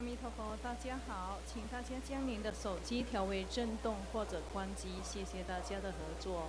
弥陀佛，大家好，请大家将您的手机调为震动或者关机，谢谢大家的合作。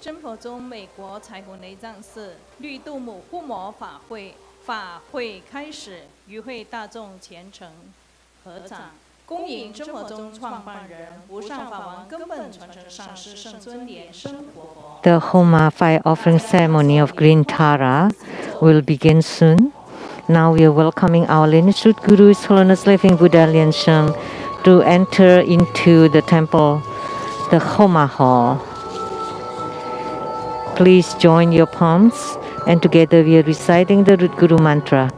真佛宗美国彩虹内藏寺绿度母护摩法会开始，与会大众虔诚合掌，恭迎真佛宗创办人无上法王根本传承上师圣尊莲生活佛。The Homa fire offering ceremony of Green Tara will begin soon. Now we are welcoming our lineage Guru, His Holiness Living Buddha Lian-Sheng, to enter into the temple, the Homa hall. Please join your palms, and together we are reciting the root Guru mantra.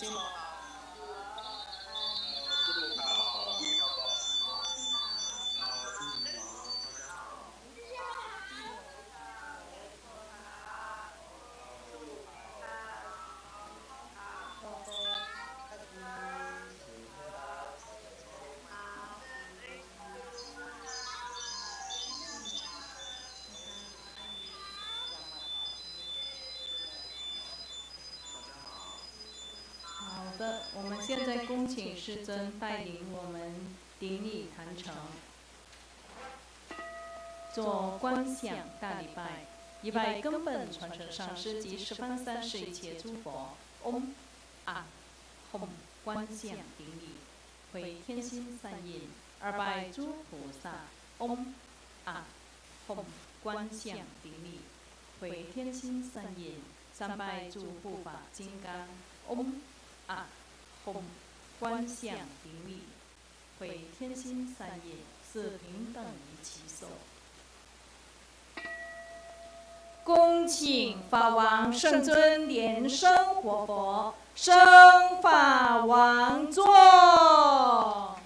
好的，我们现在恭请师尊带领我们顶礼坛城，做观想大礼拜，礼拜根本传承上师及十方三世一切诸佛。唵啊吽观想顶礼，回天心三印，二拜诸菩萨。唵啊吽观想顶礼，回天心三印，三拜诸护法金刚。唵啊吽观想顶礼，回天心三印，四平等一起受。恭请法王圣尊莲生活佛升法王座。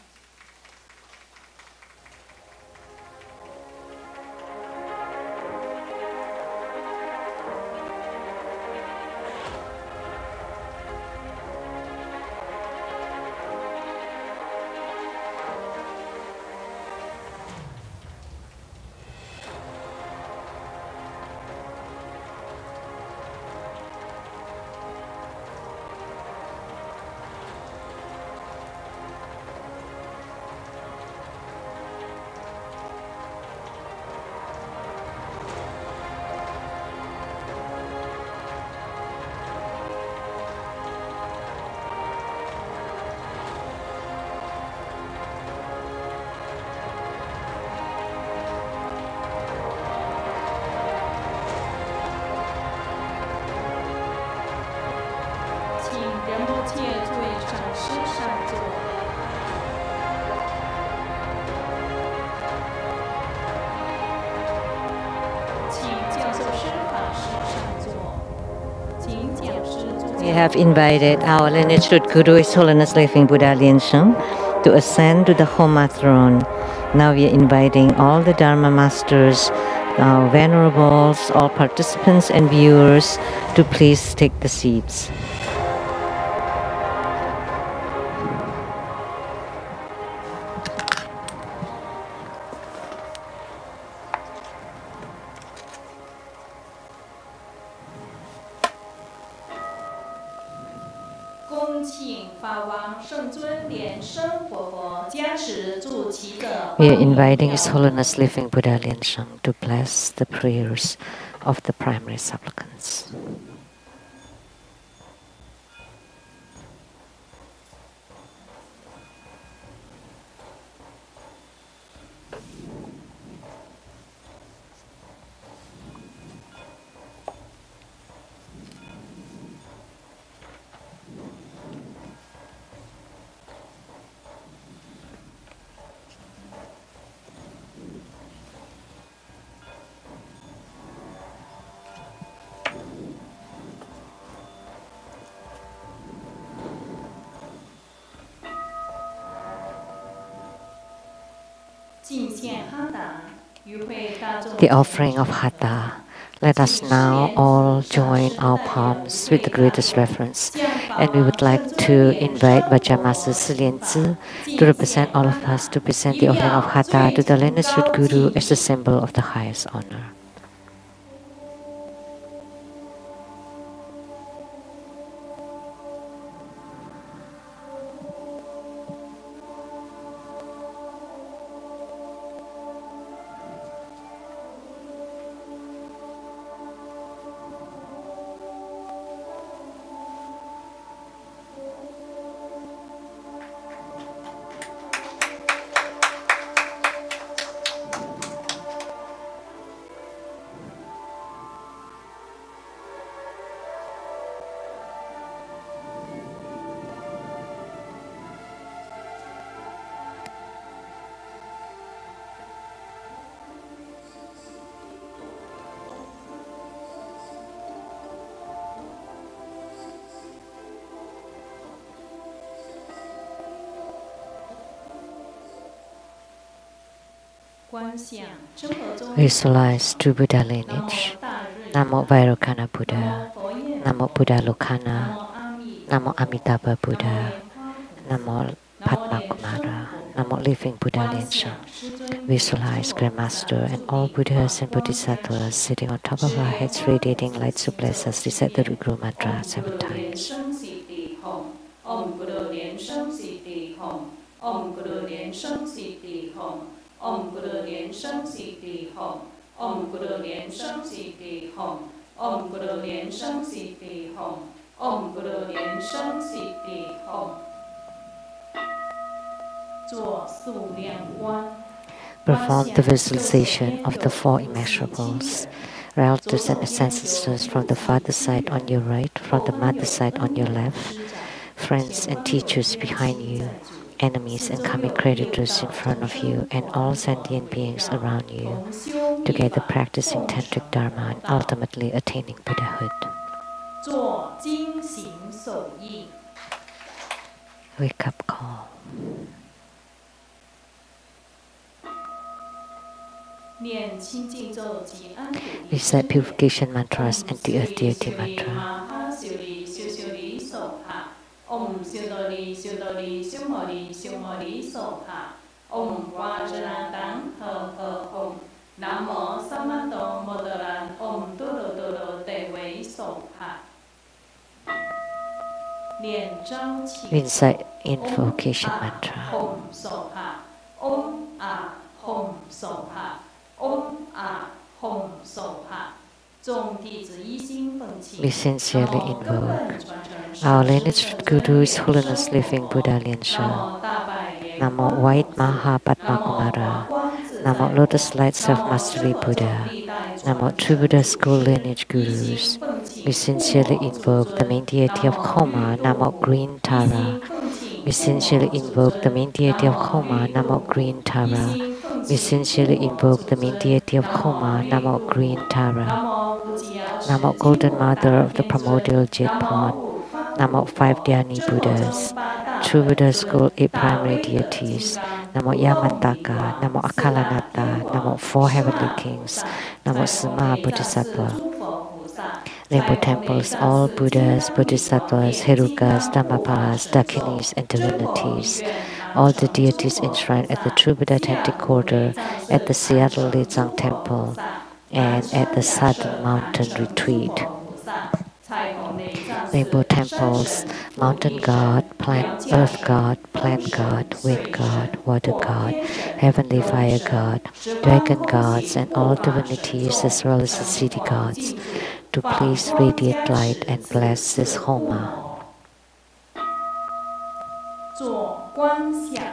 We have invited our lineage root Guru, His Holiness Living Buddha Lian-Sheng, to ascend to the Homa throne. Now we are inviting all the Dharma masters, our venerables, all participants and viewers to please take the seats. We are inviting His Holiness Living Buddha Lian-Sheng to bless the prayers of the primary supplicants. The offering of Hatha. Let us now all join our palms with the greatest reverence. And we would like to invite Vajramaster Lianzi to represent all of us to present the offering of Hatha to the lineage root Guru as a symbol of the highest honor. Visualize true Buddha lineage. Namo Vairocana Buddha. Namo Buddha Lokana. Namo Amitabha Buddha. Namo Padmasambhava. Namo Living Buddha Lian-Sheng. Visualize Grandmaster and all Buddhas and Bodhisattvas sitting on top of our heads, radiating light to bless us. Recite the Guru Mantra 7 times. Om Guru Lian-Sheng Siddhi Hom. Om Guru Lian-Sheng Siddhi Hom. Om Guru Lian-Sheng Siddhi Hom. Om Guru Lian-Sheng Siddhi Hom. Om Guru Lian-Sheng Siddhi Hom. Om Guru Lian-Sheng Siddhi Hom. Perform the visualization of the four immeasurables, relatives and ancestors from the father's side on your right, from the mother's side on your left, friends and teachers behind you, enemies and karmic creditors in front of you, and all sentient beings around you, together practicing tantric dharma and ultimately attaining Buddhahood. Wake up call. Recite purification mantras and the earth deity mantra. Om Siddhari Siddhari Simmari Simmari Soha. Om Vajranatang Ho Hom. Namo Samato Modaran Om Doro Doro Dewe Soha. Recite invocation mantra. Om Soha. Om A Hom Soha. Om A Hom Soha. We sincerely invoke our lineage Guru, His Holiness Living Buddha Lian-Sheng. Namo White Maha Padmakumara. Namo Lotus Light Self-Mastery Buddha. Namo True Buddha School Lineage Gurus. We sincerely invoke the main deity of Homa, Namo Green Tara. We sincerely invoke the main deity of Homa, Namo Green Tara. We sincerely invoke the main deity of Homa, Namo Green Tara. Namo Golden Mother of the Primordial Jade Pond. Namo 5 Dhyani Buddhas. True Buddha School 8 primary deities. Namo Yamantaka. Namo Acala Nata. Namo 4 heavenly kings. Namo Sima Bodhisattva. Rainbow temples, all Buddhas, Bodhisattvas, Herukas, Dhammapalas, Dakinis, and divinities. All the deities enshrined at the True Buddha Tantric Quarter, at the Seattle Lezang Temple, and at the Southern Mountain Retreat. Rainbow temples, mountain god, earth god, plant god, wind god, water god, heavenly fire god, dragon gods, and all divinities as well as the city gods, to please radiate light and bless this Homa.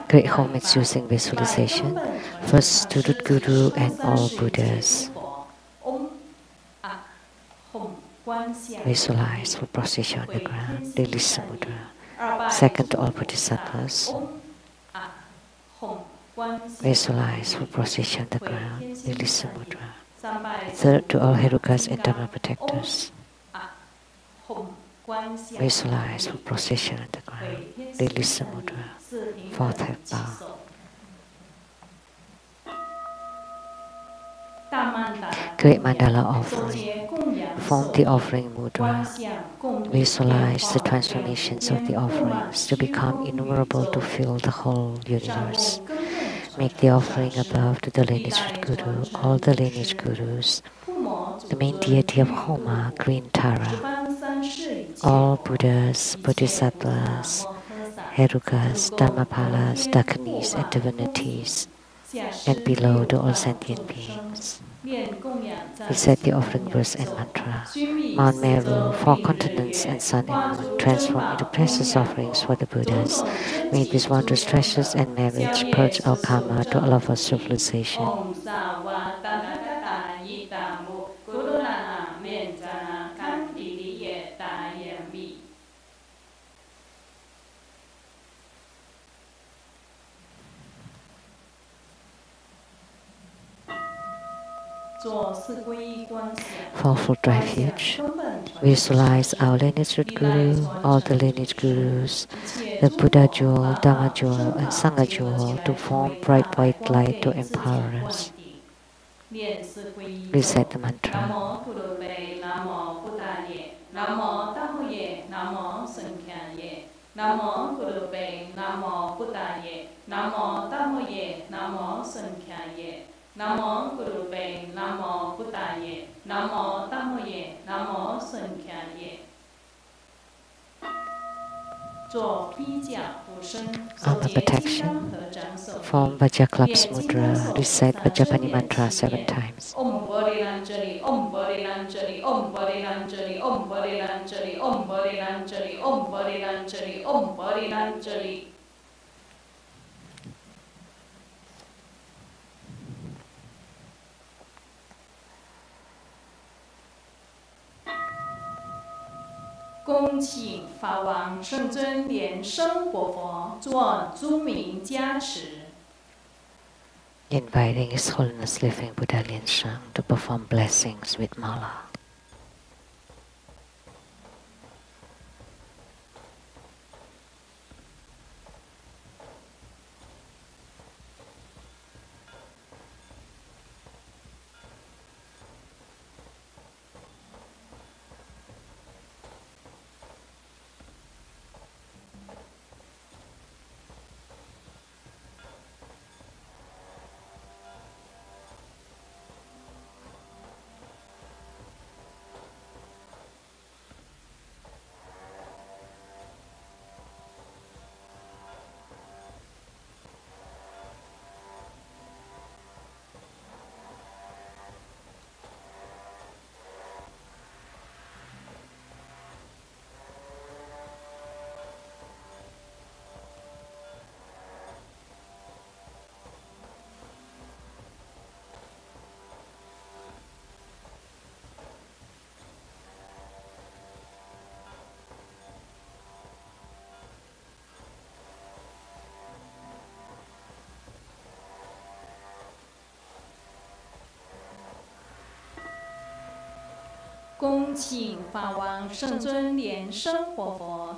Great homage using visualization. First to the Guru and all Buddhas. Visualize for procession on the ground, release the mudra. Second to all Bodhisattvas. Visualize for procession on the ground, release the mudra. Third to all Herukas and Dharma protectors. Visualize for procession on the ground, release the mudra. Fourth head bow. Great mandala offering. Form the offering mudra. Visualize the transformations of the offerings to become innumerable to fill the whole universe. Make the offering above to the lineage Guru, all the lineage Gurus, the main deity of Homa, Green Tara, all Buddhas, Bodhisattvas, Herukas, Dhammapalas, Dakinis, and divinities, and below to all sentient beings. Recite the offering verse and mantra. Mount Meru, 4 continents and sun and moon transform into precious offerings for the Buddhas. May these wondrous treasures and marriage purge our karma to all of our civilization. For full refuge, visualize our lineage Guru, all the lineage Gurus, the Buddha jewel, Dhamma jewel, and Sangha jewel to form bright white light to empower us. Recite the mantra. Namo Buddhaye, Namo Buddhaye, Namo Dhammaye, Namo Sanghaye, Namo Buddhaye, Namo Buddhaye, Namo Dhammaye, Namo Sanghaye, Namo Buddhaye, Namo Buddhaye, Namo Dhammaye, Namo Sanghaye. Under protection, form Vajaklap's mudra, recite Vajapani mantra 7 times. Om Bodhi Lanjali, Om Bodhi Lanjali, Om Bodhi Lanjali, Om Bodhi Lanjali, Om Bodhi Lanjali, Om Bodhi Lanjali, Om Bodhi Lanjali. Inviting His Holiness Living Buddha Lian-Sheng to perform blessings with mala.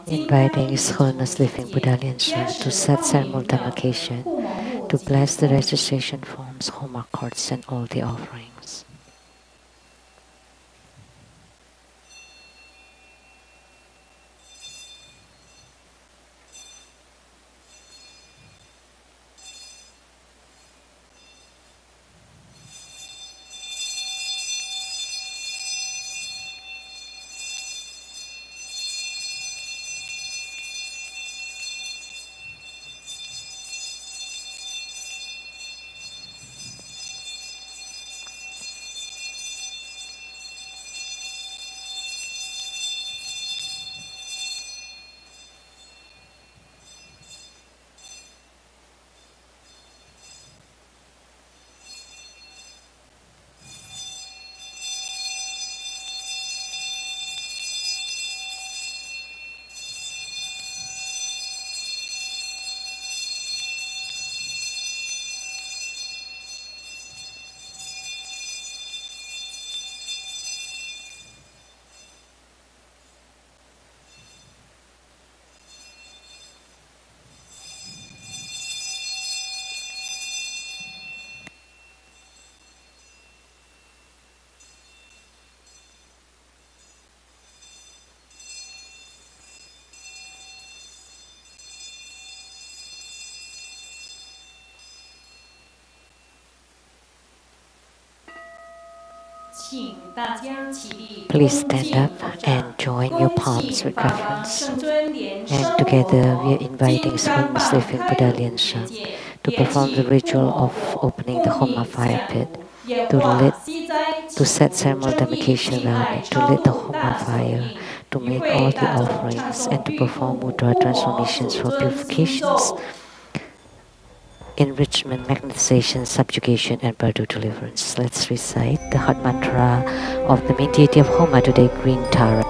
Inviting His Holiness Living Buddha Lian-Sheng to set ceremonial demarcation, to bless the registration forms, homa cords, and all the offerings. Please stand up and join your palms with reverence. And together we are inviting His Holiness Living Buddha Lian-Sheng to perform the ritual of opening the Homa fire pit, to set ceremonial demarcation around it, to lit the Homa fire, to make all the offerings, and to perform mudra transformations for purifications, enrichment, magnetization, subjugation, and Bardo deliverance. Let's recite the heart mantra of the main deity of Homa today, Green Tara.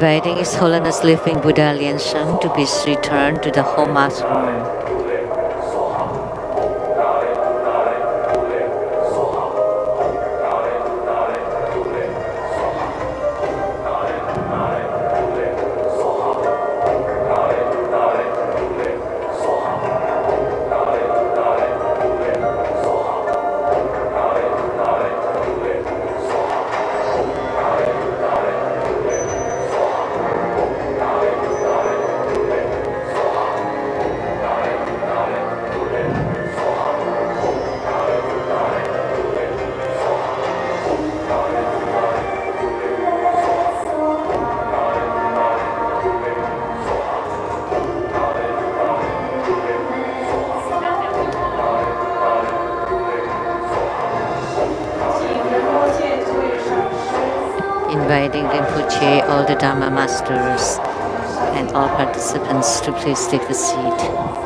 Inviting His Holiness Living Buddha Lian-Sheng to be returned to the home master room. Inviting Rinpoche, all the Dharma masters, and all participants to please take a seat.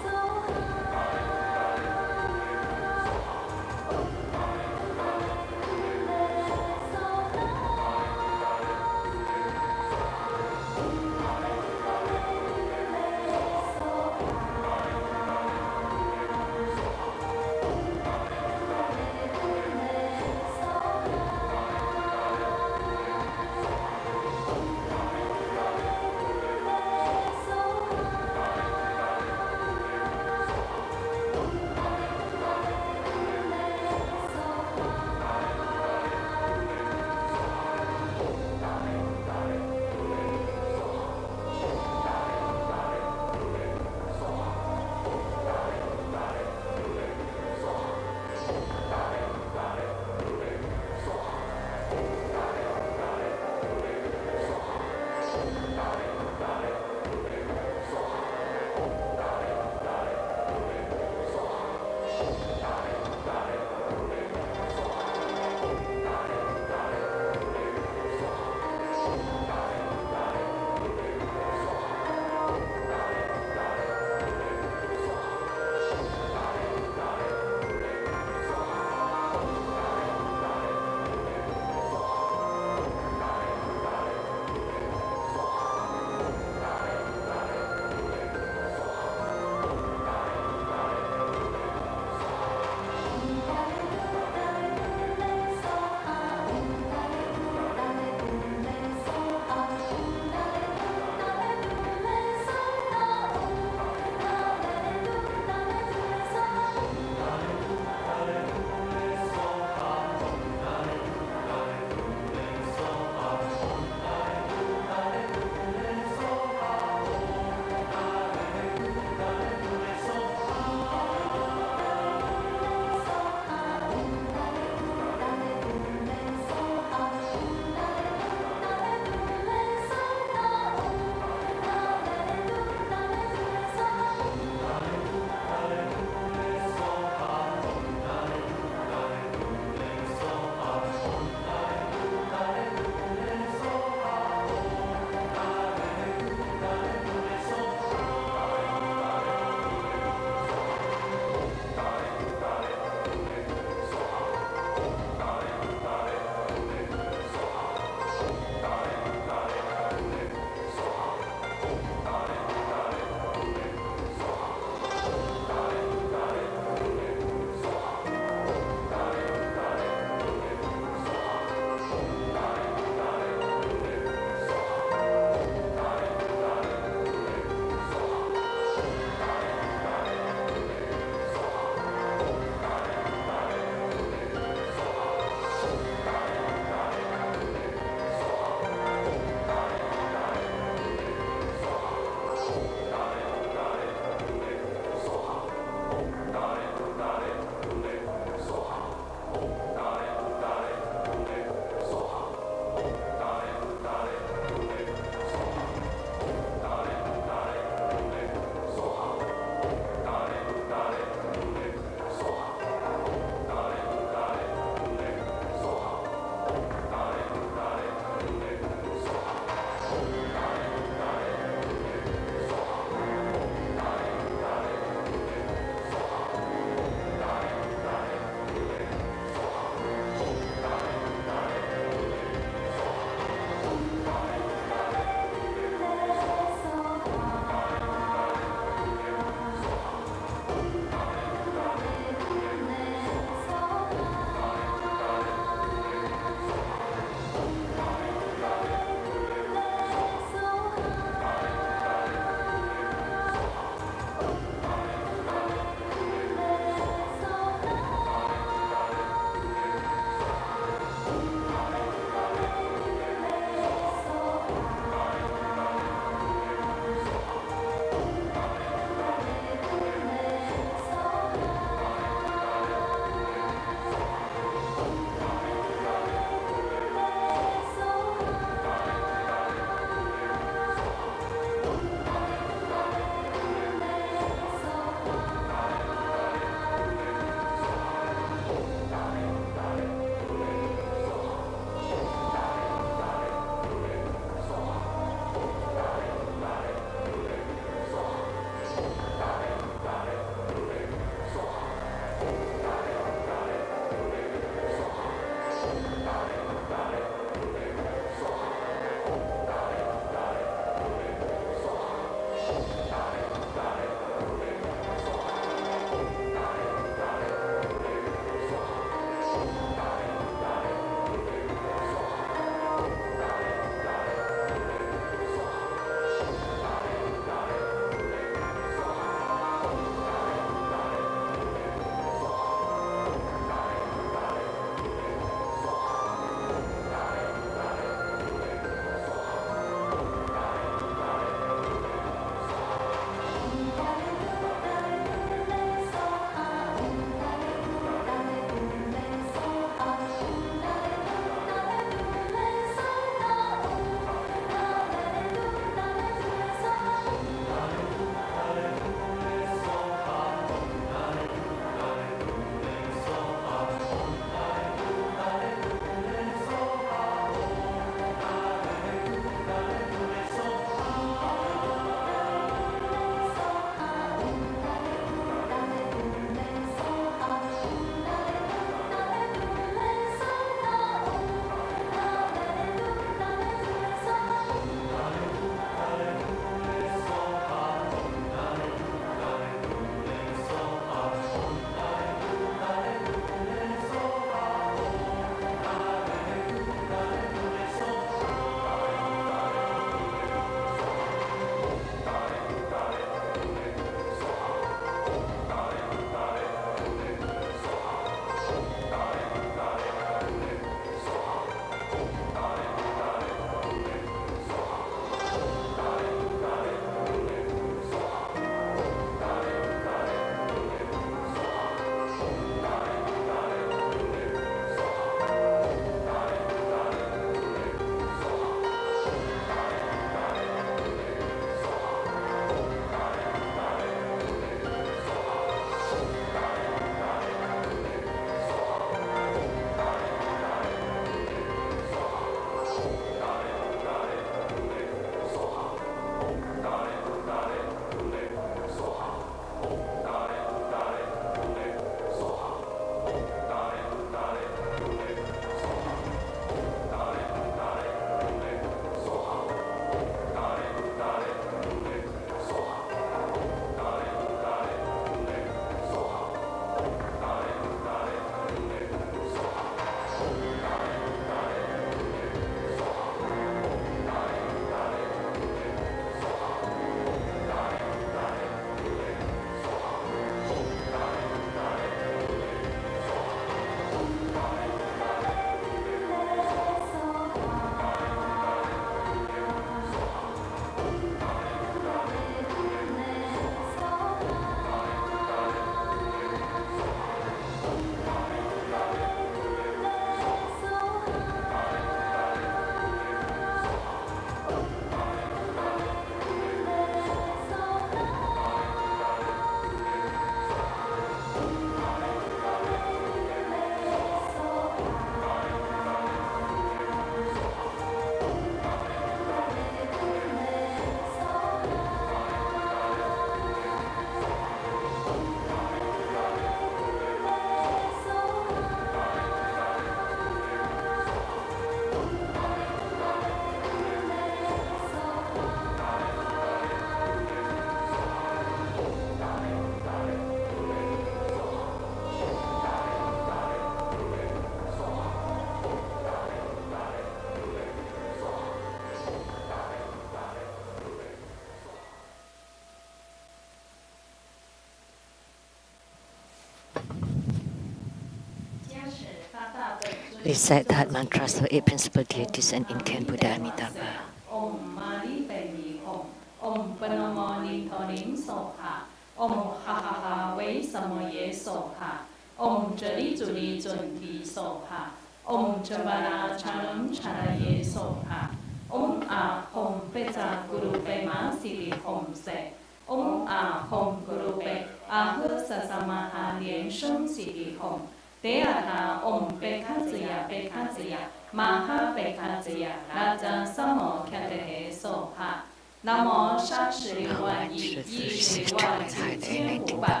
Recite that mantra for 8 principal deities and incarnate Buddha Amitabha. Om Mali Baby Om. Om Panamani Tonin Soha. Om Ha Ha Ha Wei Samoye Soha. Om Jali Juli Junti Soha. Om Jambhala Chanam Chanaye Soha. Om A Hom Peta Guru Pema Siri Hom Se. Om A Hom Guru Pe Ah Sasamaha Lian-Sheng Siri Hom. Te Atha Om Pekazaya Pekazaya Maha Pekazaya Raja Samo Kyatehe Soha. Namo Shashri Wadi Yishri Wadi Tienhuba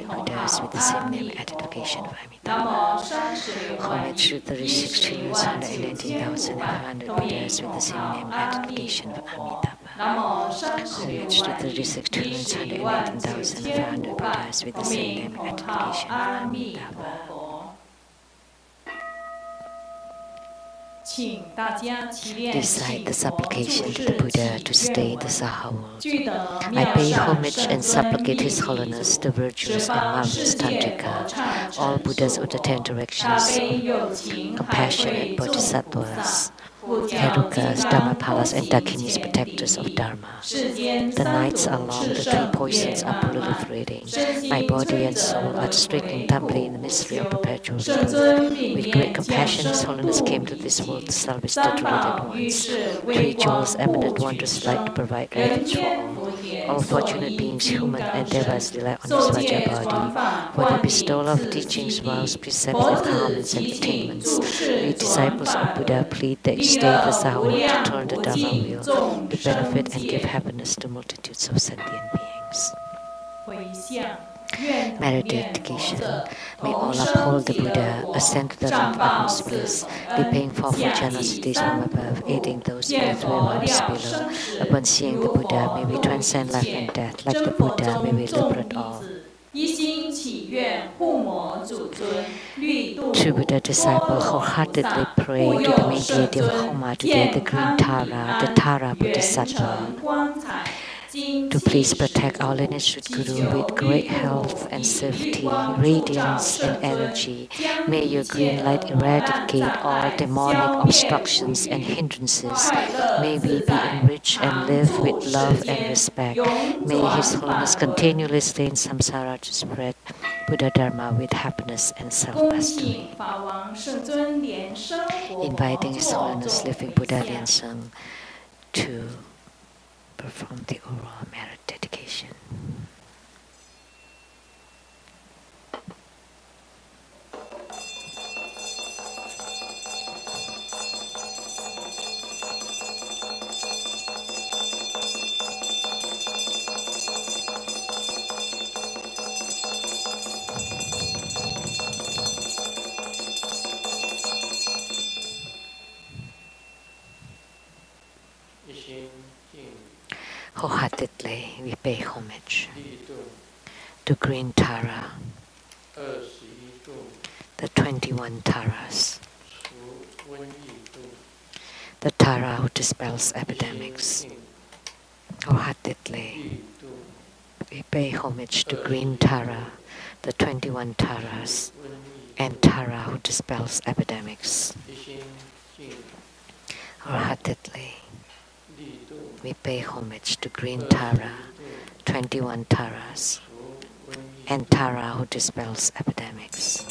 Buddhas with the same name at the location of Amitabha. Namo Shashri Homage Wadi to 36,119,500 Buddhas with the same name at the location of Amitabha. Namo Shashri Homage to 36,119,500 Buddhas with the same name at the location of Amitabha. Recite the supplication to the Buddha to stay the Saha world. I pay homage and supplicate His Holiness, the virtuous and marvelous Tantrika, all Buddhas of the 10 directions, compassionate bodhisattvas, Herukas, Dhammapalas, and Dakinis, protectors of Dharma. The nights are long, the 3 poisons are proliferating. My body and soul are stricken tumbling in the mystery of perpetual rebirth. With great compassion, His Holiness came to this world to salvage the deluded ones. 3 jewels, eminent wondrous light to provide refuge for all. All fortunate beings, human and devas, rely on His Vajra body. For the bestowal of teachings, vows, precepts, empowerments, and attainments, we disciples of Buddha plead that stay the Saha to turn the Dharma wheel, to benefit and give happiness to multitudes of sentient beings. Meditation. May all uphold the Buddha, ascend to the realm of utmost bliss, be paying forthful generosities from above, aiding those in the 3 realms below. Upon seeing the Buddha, may we transcend life and death. Like the Buddha, may we liberate all. True Buddha disciple wholeheartedly pray to the main deity of Homa, today the green Tara, the Tara Bodhisattva, to please protect our lineage Guru with great health and safety, radiance and energy. May your green light eradicate all demonic obstructions and hindrances. May we be enriched and live with love and respect. May His Holiness continually stay in samsara to spread Buddha Dharma with happiness and self-mastery. Inviting His Holiness Living Buddha Lian-Sheng to perform the oral merit dedication. Wholeheartedly we pay homage to green Tara, the 21 Taras, the Tara who dispels epidemics. Wholeheartedly we pay homage to green Tara, the 21 Taras, and Tara who dispels epidemics. Wholeheartedly we pay homage to green Tara, 21 Taras, and Tara who dispels epidemics.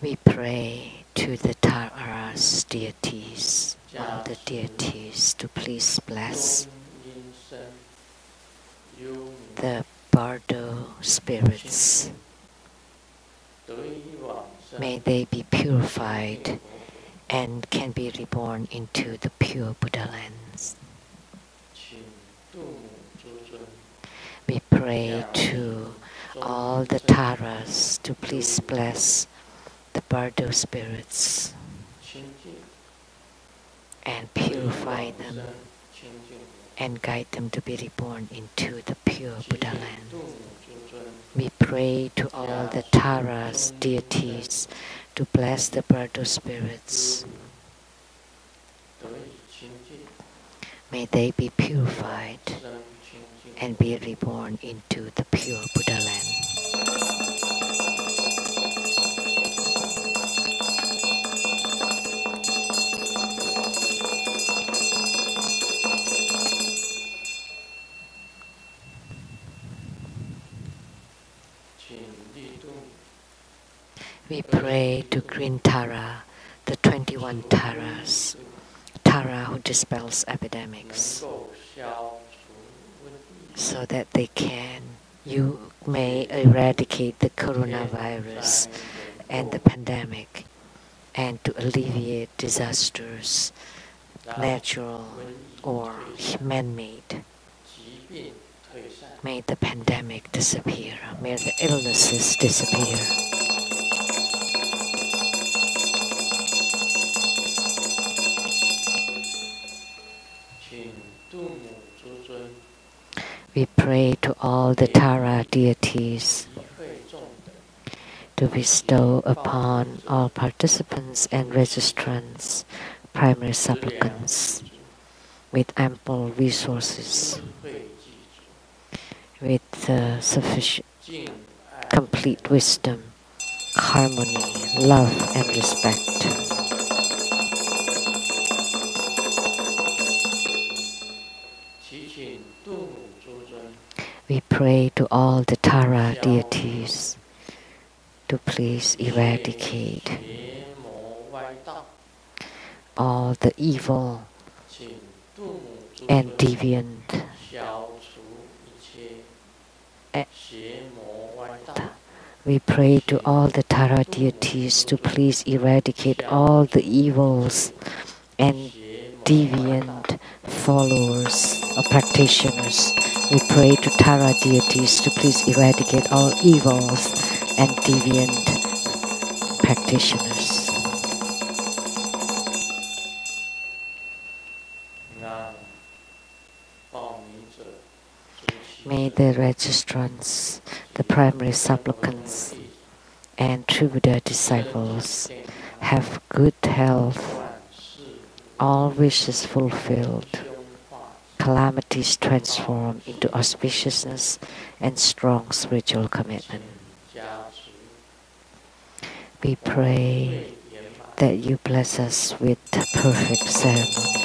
We pray to the Taras deities, all the deities, to please bless the Bardo spirits. May they be purified and can be reborn into the pure Buddha lands. We pray to all the Taras to please bless the Bardo spirits. and purify them and guide them to be reborn into the pure Buddha land. We pray to all the Taras, deities, to bless the bird spirits. May they be purified and be reborn into the pure Buddha land. We pray to Green Tara, the 21 Taras, Tara who dispels epidemics, so that you may eradicate the coronavirus and the pandemic, and to alleviate disasters, natural or man-made. May the pandemic disappear, may the illnesses disappear. We pray to all the Tara deities to bestow upon all participants and registrants, primary supplicants, with ample resources, with sufficient, complete wisdom, harmony, love, and respect. We pray to all the Tara deities to please eradicate all the evil and deviant We pray to all the Tara deities to please eradicate all the evils and deviant followers or practitioners. We pray to Tara deities to please eradicate all evils and deviant practitioners. May the registrants, the primary supplicants, and true Buddha disciples have good health, all wishes fulfilled, calamities transformed into auspiciousness and strong spiritual commitment. We pray that you bless us with the perfect ceremony.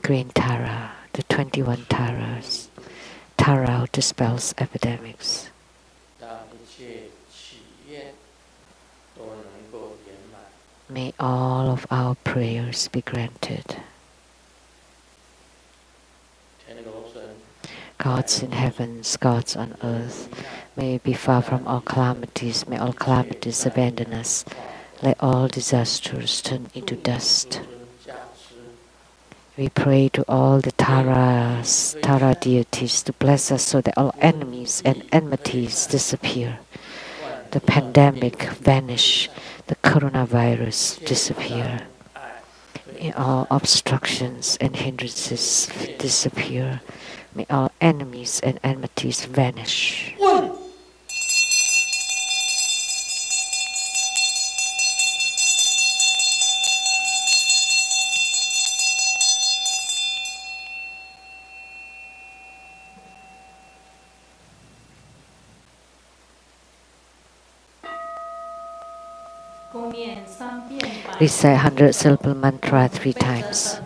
Green Tara, the 21 Taras, Tara who dispels epidemics. May all of our prayers be granted. Gods in heavens, gods on earth, may we be far from all calamities, may all calamities abandon us, let all disasters turn into dust. We pray to all the Taras, Tara deities to bless us so that all enemies and enmities disappear. The pandemic vanish, the coronavirus disappear. May all obstructions and hindrances disappear. May all enemies and enmities vanish. Recite 100 syllable mantra 3 times.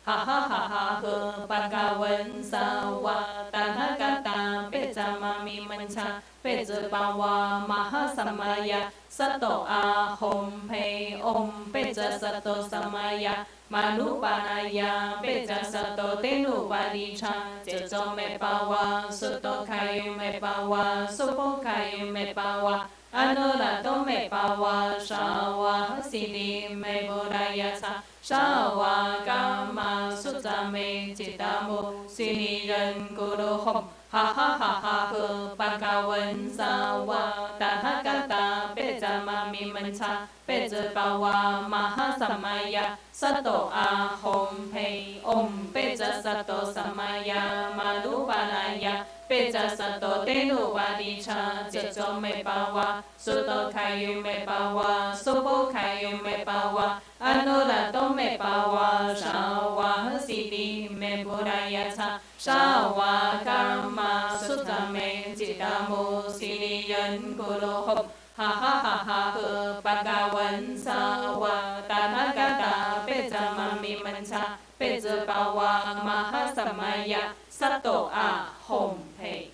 ha ha ha ha hơ bhagavan sawa tathagata pecamami mancha pecapawa mahasamaya sato ahom pe om peca sato samaya manupanaya peca sato tenupadicha ceco me pawa suto kayu me pawa supo kayu me pawa anurato me pawa shawa sini me bodaya sa shawa kama sutta me citamu sini ren guru hom ha ha ha ha hơ bhagavan sawa tathagata pecamami mancha pecapawa mahasamaya sato ahom pe om peca sato samaya manupanaya peca sato tenupadicha ceco me pawa suto kayu me pawa supo kayu me pawa anurato me pawa shawa siti me bodaya cha shawa kama sutta me citamu sini yen guru hom ha ha ha ha hơ bhagavan sawa tathagata pecamami mancha pecapawa mahasamaya sato ahom pe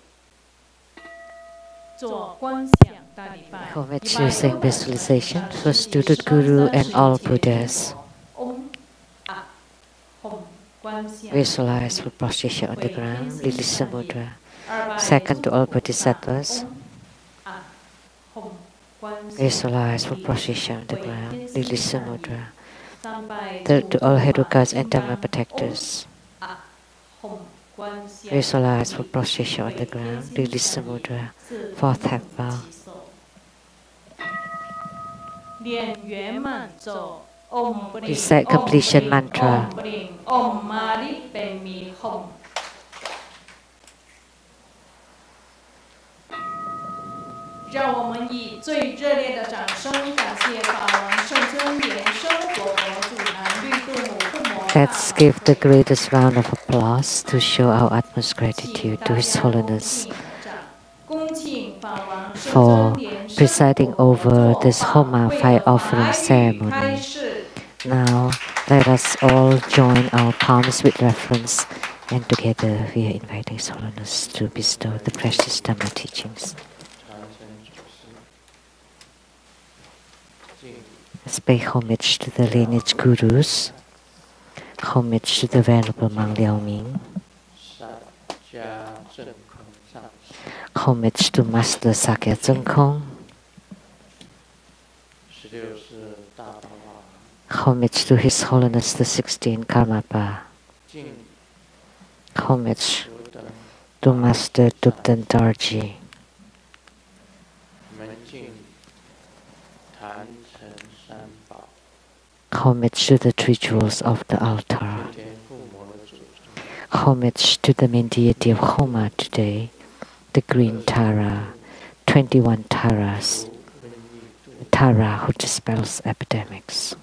做观想大礼拜。 Commit using visualization for student guru and all Buddhas. Visualize for prostration on the ground, release the mudra. Second, to all bodhisattvas. Visualize for prostration on the ground, release the mudra. Third, to all herukas and dharma protectors. Visualize for prostration on the ground, release the mudra. Fourth, half bow. Recite completion mantra. Let's give the greatest round of applause to show our utmost gratitude to His Holiness for presiding over this Homa fire offering ceremony. Now, let us all join our palms with reverence, and together we are inviting His Holiness to bestow the precious Dhamma teachings. Let's pay homage to the lineage gurus, homage to the Venerable Mang Liao Ming, homage to Master Sakya Zengkong, homage to His Holiness the 16th Karmapa, homage to Master Dubdan Darji, homage to the three jewels of the altar, homage to the main deity of Homa today, the green Tara, 21 Taras, Tara who dispels epidemics.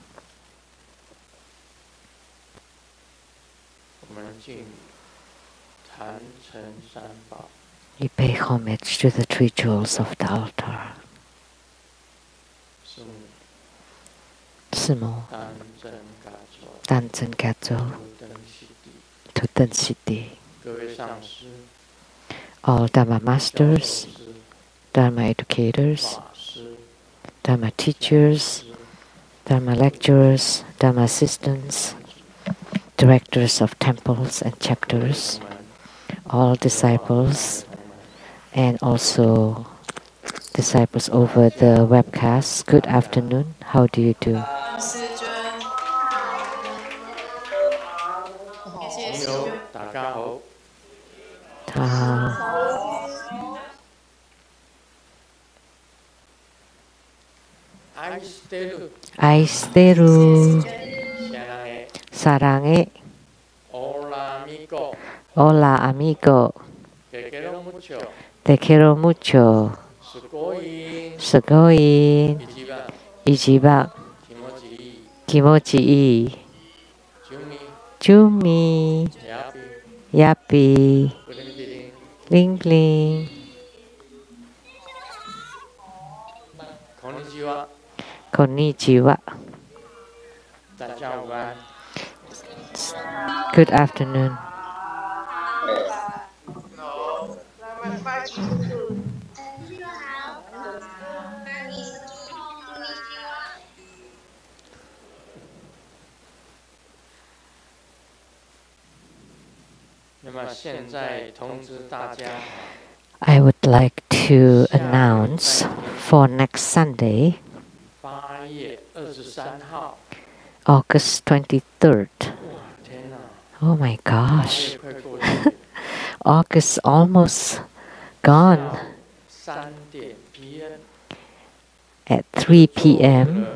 We pay homage to the three jewels of the altar. Simo, Danzen Gato, Tutan Siddhi. All Dharma masters, Dharma educators, Dharma teachers, Dharma lecturers, Dharma assistants, directors of temples and chapters, all disciples, and also disciples over the webcast. Good afternoon. How do you do? Aisteru, Sarange, Hola amigo, te quiero mucho, Sugoi, Ichiba, Kimochi ii, Chumi, Yappy, Bling Bling. Konnichiwa. Good afternoon. I would like to announce for next Sunday, August 23rd. Oh my gosh. August almost gone. At 3 p.m.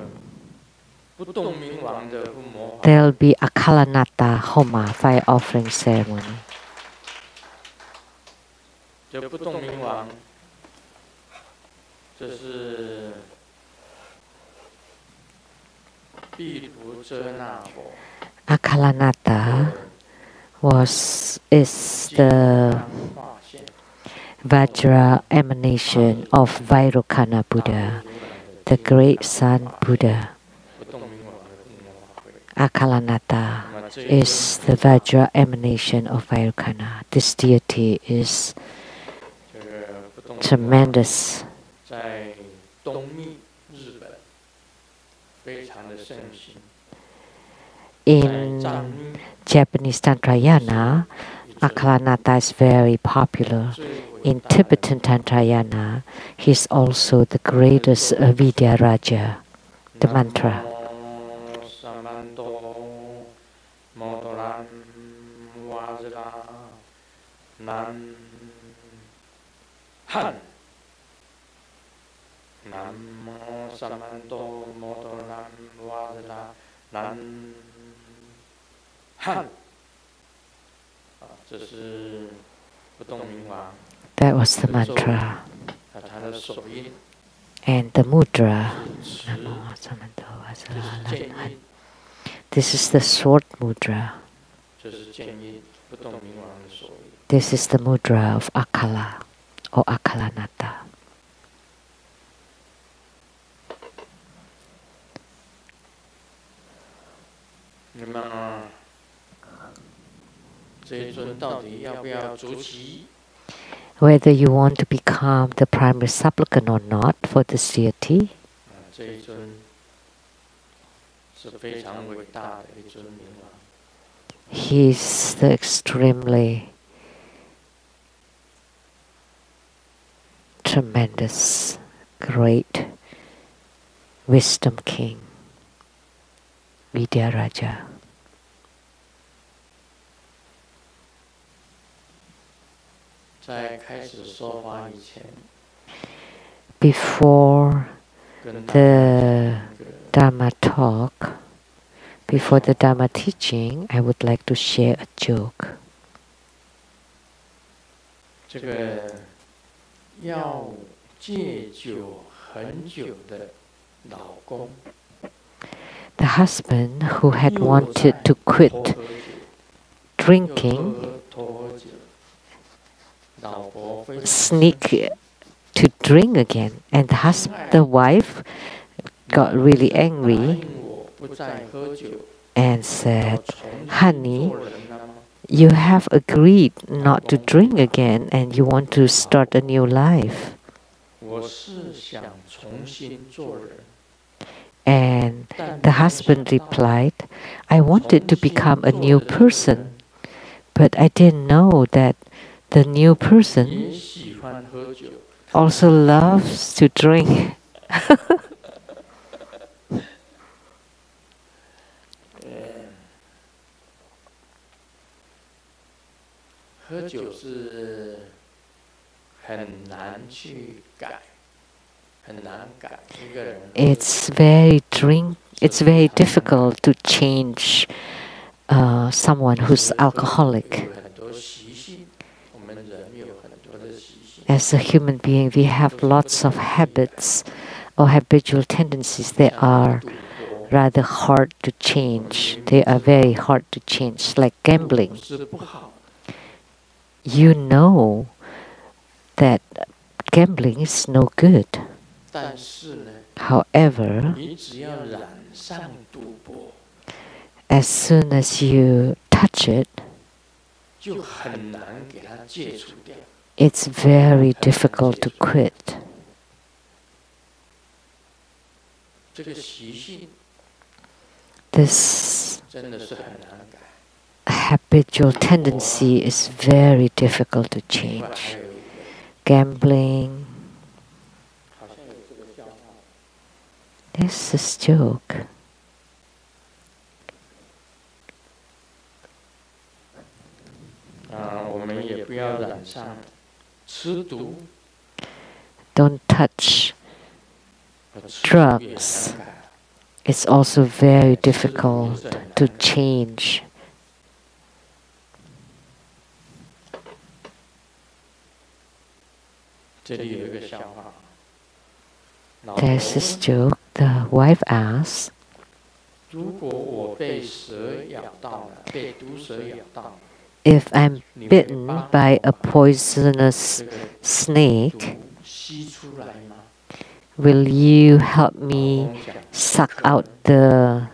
there'll be Acala Homa fire offering ceremony. Acala is the Vajra emanation of Vairocana Buddha, the great Sun Buddha. Acala is the Vajra emanation of Vairocana. This deity is tremendous. In Japanese Tantrayana, Acala is very popular. In Tibetan Tantrayana, he is also the greatest Vidya Raja, the mantra. That was the mantra. And the mudra. This is the sword mudra. This is the mudra of Acala or Acalanata. Whether you want to become the primary supplicant or not for this deity, he is the extremely tremendous, great wisdom king, Vidya Raja. Before the Dharma talk, before the Dharma teaching, I would like to share a joke. The husband who had wanted to quit drinking sneak to drink again, and the wife got really angry and said, "Honey, you have agreed not to drink again and you want to start a new life." And the husband replied, "I wanted to become a new person, but I didn't know that the new person also loves to drink." It's very difficult to change someone who's alcoholic. As a human being, we have lots of habits or habitual tendencies that are rather hard to change. They are very hard to change, like gambling. You know that gambling is no good. as soon as you touch it, it's very difficult to quit. This habitual tendency is very difficult to change. Gambling. This is joke. Don't touch drugs. It's also very difficult to change. There's this joke. The wife asks, if I'm bitten by a poisonous snake, will you help me suck out the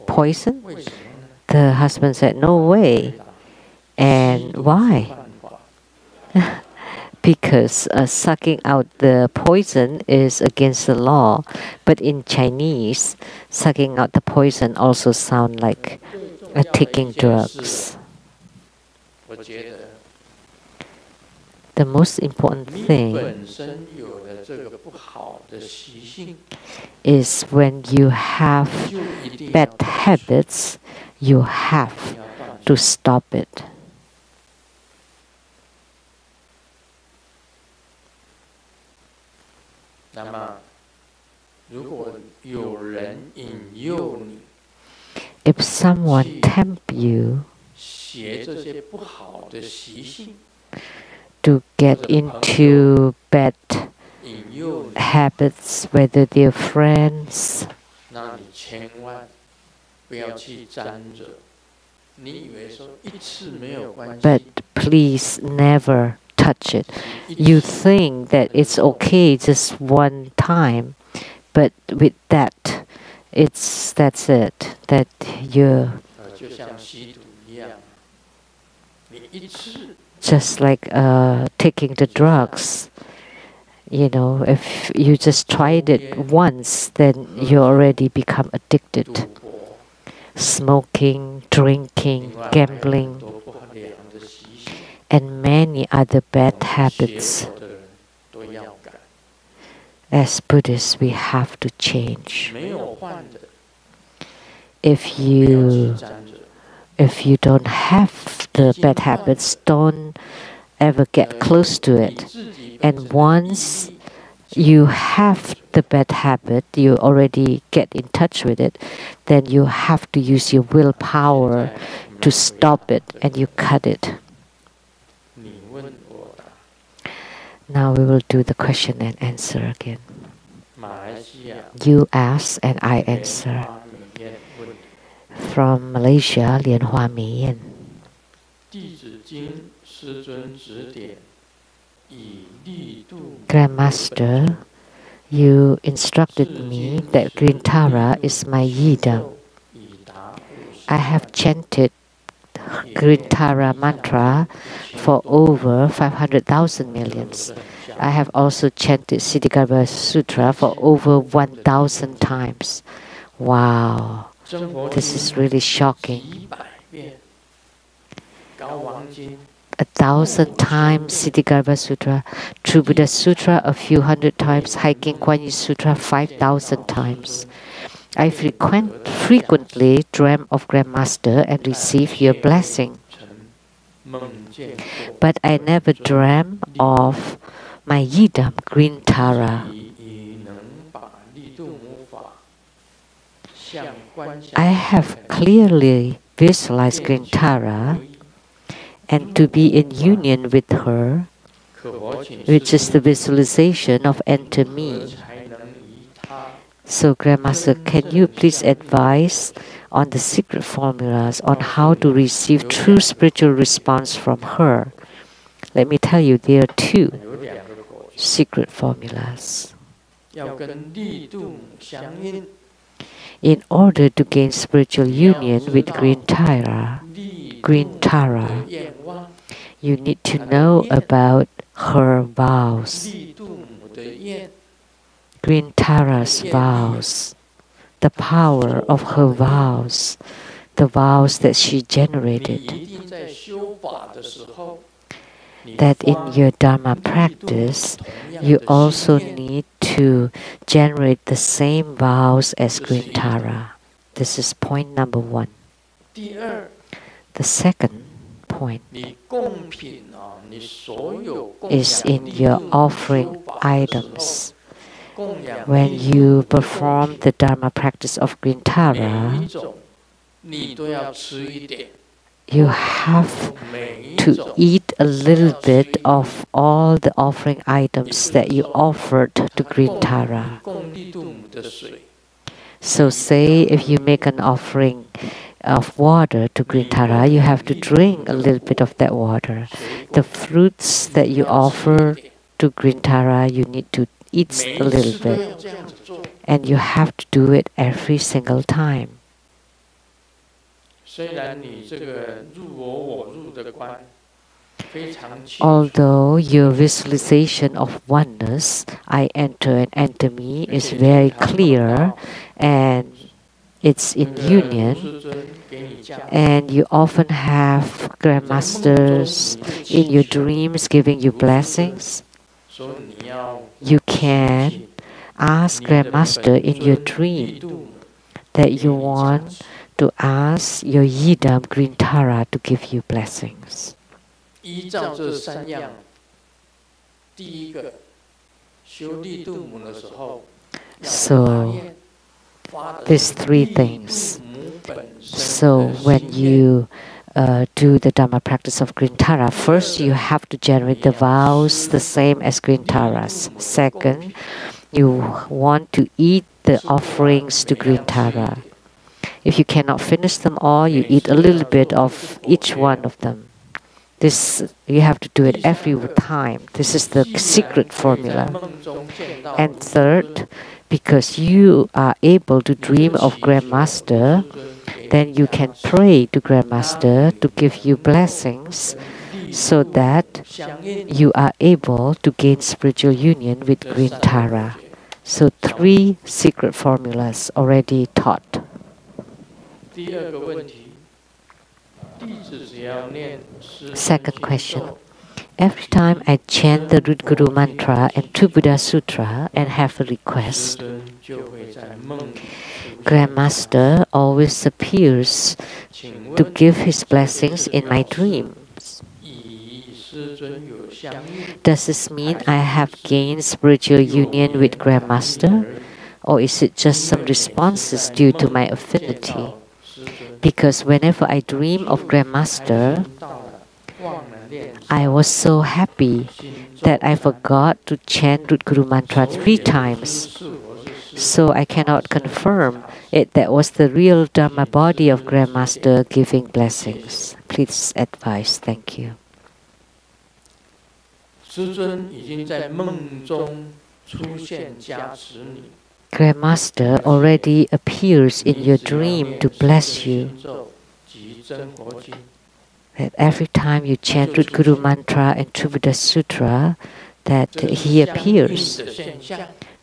poison? The husband said, no way. And why? Because sucking out the poison is against the law. But in Chinese, sucking out the poison also sounds like taking drugs. The most important thing is when you have bad habits, you have to stop it. If someone tempts you to get into bad habits, whether they're friends, but please never touch it. You think that it's okay just one time, but with that, that's it. That you're just like taking the drugs. You know, if you just tried it once, then you already become addicted. Smoking, drinking, gambling, and many other bad habits. As Buddhists, we have to change. If you don't have the bad habits, don't ever get close to it. And once you have the bad habit, you already get in touch with it, then you have to use your willpower to stop it, and you cut it. Now we will do the question and answer again. You ask and I answer. From Malaysia, Lian Mian. Grandmaster, you instructed me that Green Tara is my yidam. I have chanted Green Tara mantra for over 500,000 millions. I have also chanted Siddhigarbha Sutra for over 1,000 times. Wow, this is really shocking. 1,000 times Siddhigarbha Sutra, True Buddha Sutra a few hundred times, Hiking Kuan Yin Sutra 5,000 times. I frequently dream of Grandmaster and receive your blessing. But I never dream of my yidam, Green Tara. I have clearly visualized Green Tara and to be in union with her, which is the visualization of enter me. So, Grandmaster, can you please advise on the secret formulas on how to receive true spiritual response from her? Let me tell you, there are two secret formulas. In order to gain spiritual union with Green Tara, you need to know about her vows, Green Tara's vows, the power of her vows, the vows that she generated. That in your Dharma practice, you also need to generate the same vows as Green Tara. This is point number 1. The second point is in your offering items. When you perform the Dharma practice of Green Tara, you have to eat a little bit of all the offering items that you offered to Green Tara. So say if you make an offering of water to Green Tara, you have to drink a little bit of that water. The fruits that you offer to Green Tara, you need to eat a little bit. And you have to do it every single time. Although your visualization of oneness, I enter and enter me, is very clear and it's in union, and you often have grandmasters in your dreams giving you blessings, you can ask grandmaster in your dream that you want to ask your Yidam Green Tara to give you blessings. So, these 3 things. So, when you do the Dharma practice of Green Tara, first you have to generate the vows the same as Green Tara's. Second, you want to eat the offerings to Green Tara. If you cannot finish them all, you eat a little bit of each one of them. This, you have to do it every time. This is the secret formula. And third, because you are able to dream of Grandmaster, then you can pray to Grandmaster to give you blessings so that you are able to gain spiritual union with Green Tara. So 3 secret formulas already taught. Second question. Every time I chant the Root Guru Mantra and Two Buddha Sutra and have a request, Grandmaster always appears to give his blessings in my dreams. Does this mean I have gained spiritual union with Grandmaster? Or is it just some responses due to my affinity? Because whenever I dream of Grandmaster, I was so happy that I forgot to chant Root Guru Mantra 3 times. So I cannot confirm it that was the real Dharma body of Grandmaster giving blessings. Please advise. Thank you. Grandmaster already appears in your dream to bless you. That every time you chant Root Guru Mantra and Two Buddha Sutra, that he appears.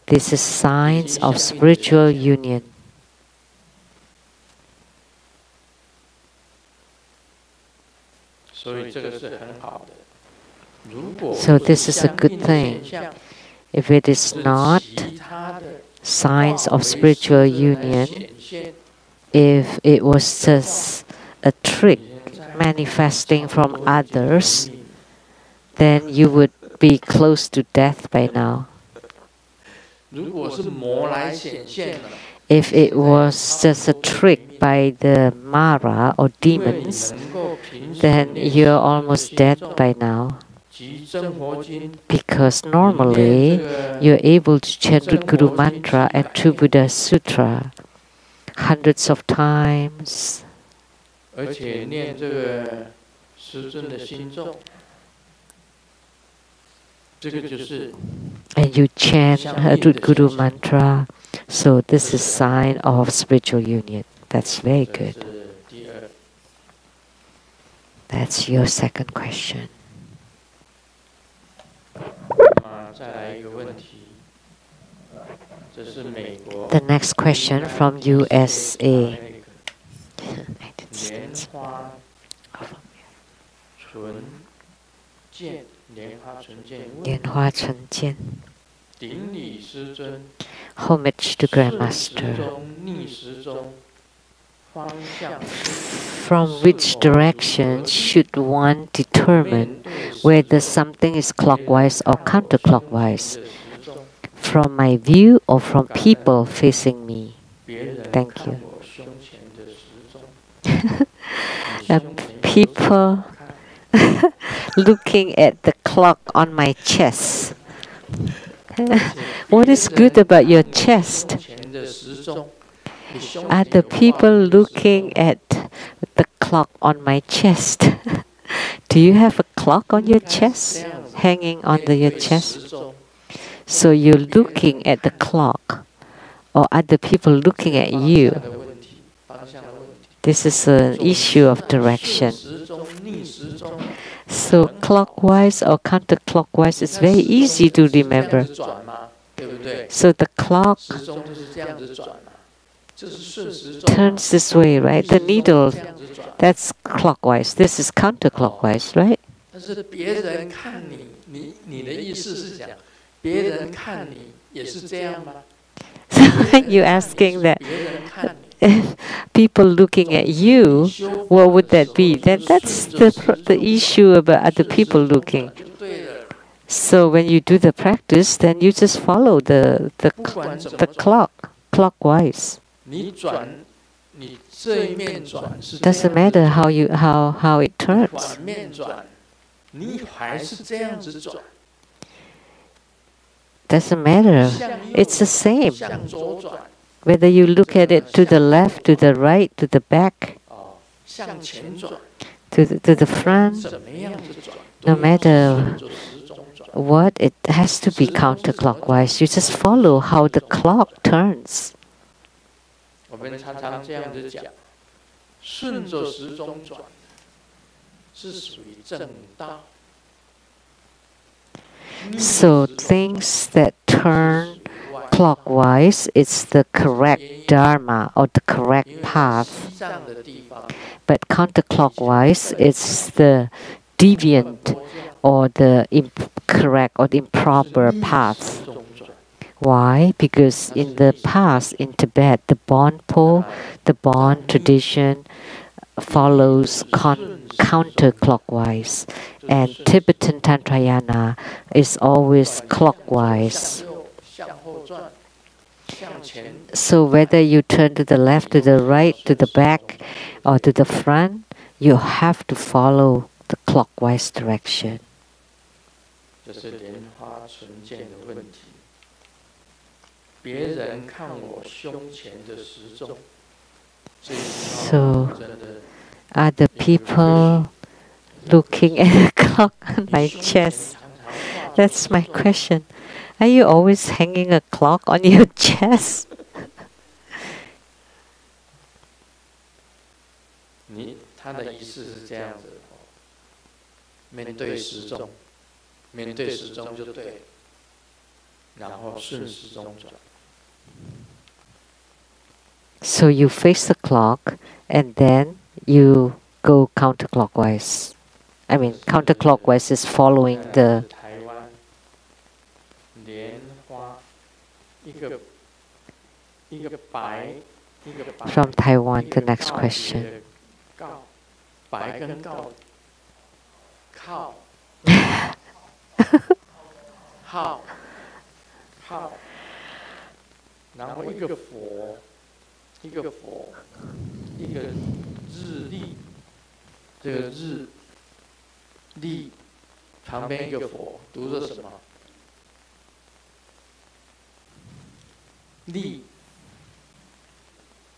This is signs of spiritual union. So this is a good thing. If it is not signs of spiritual union, if it was just a trick manifesting from others, then you would be close to death by now. If it was just a trick by the Mara or demons, then you're almost dead by now. Because normally you're able to chant Root Guru Mantra and Two Buddha Sutra hundreds of times. and you chant a root guru mantra. So this is sign of spiritual union. That's very good. That's your second question. The next question from USA. Homage to Grandmaster. From which direction should one determine whether something is clockwise or counterclockwise? From my view or from people facing me? Thank you. People looking at the clock on my chest. What is good about your chest? Are the people looking at the clock on my chest? Do you have a clock on your chest, hanging under your chest? So you're looking at the clock, or are the people looking at you? This is an issue of direction. So clockwise or counterclockwise is very easy to remember. So the clock turns this way, right? The needle, that's clockwise. This is counterclockwise, right? You're asking that people looking at you, what would that be? That's the issue about other people looking. So when you do the practice, then you just follow the clock, clockwise. Doesn't matter how it turns. Doesn't matter. It's the same. Whether you look at it to the left, to the right, to the back, to the front, no matter what, it has to be counterclockwise. You just follow how the clock turns. So things that turn clockwise, it's the correct dharma or the correct path. But counterclockwise, it's the deviant or the incorrect or the improper path. Why? Because in the past, in Tibet, the Bon Po, the Bon tradition follows counterclockwise, and Tibetan Tantrayana is always clockwise. So whether you turn to the left, to the right, to the back, or to the front, you have to follow the clockwise direction. So, are the people looking at the clock on my chest? That's my question. Are you always hanging a clock on your chest? So you face the clock and then you go counterclockwise. I mean, counterclockwise is following the from Taiwan. The next question.